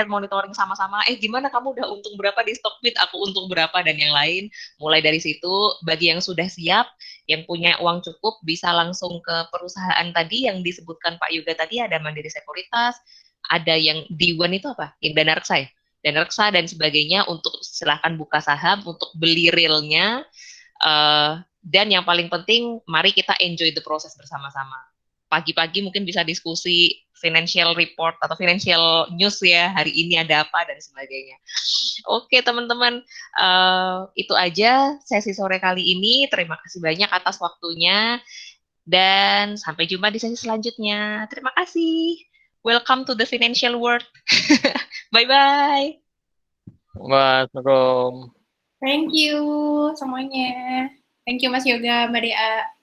S3: monitoring sama-sama. Gimana kamu udah untung berapa di Stockbit, aku untung berapa dan yang lain. Mulai dari situ bagi yang sudah siap, yang punya uang cukup bisa langsung ke perusahaan tadi yang disebutkan Pak Yoga tadi, ada Mandiri Sekuritas, ada yang D1 itu apa? Yang Dana Reksa ya? Dan reksa dan sebagainya untuk silahkan buka saham untuk beli realnya dan yang paling penting mari kita enjoy the proses bersama-sama. Pagi-pagi mungkin bisa diskusi financial report atau financial news ya, hari ini ada apa dan sebagainya. Oke teman-teman, itu aja sesi sore kali ini. Terima kasih banyak atas waktunya dan sampai jumpa di sesi selanjutnya. Terima kasih. Welcome to the financial world. Bye-bye.
S2: Assalamualaikum.
S5: Thank you semuanya. Thank you Mas Yoga, Mbak Dea.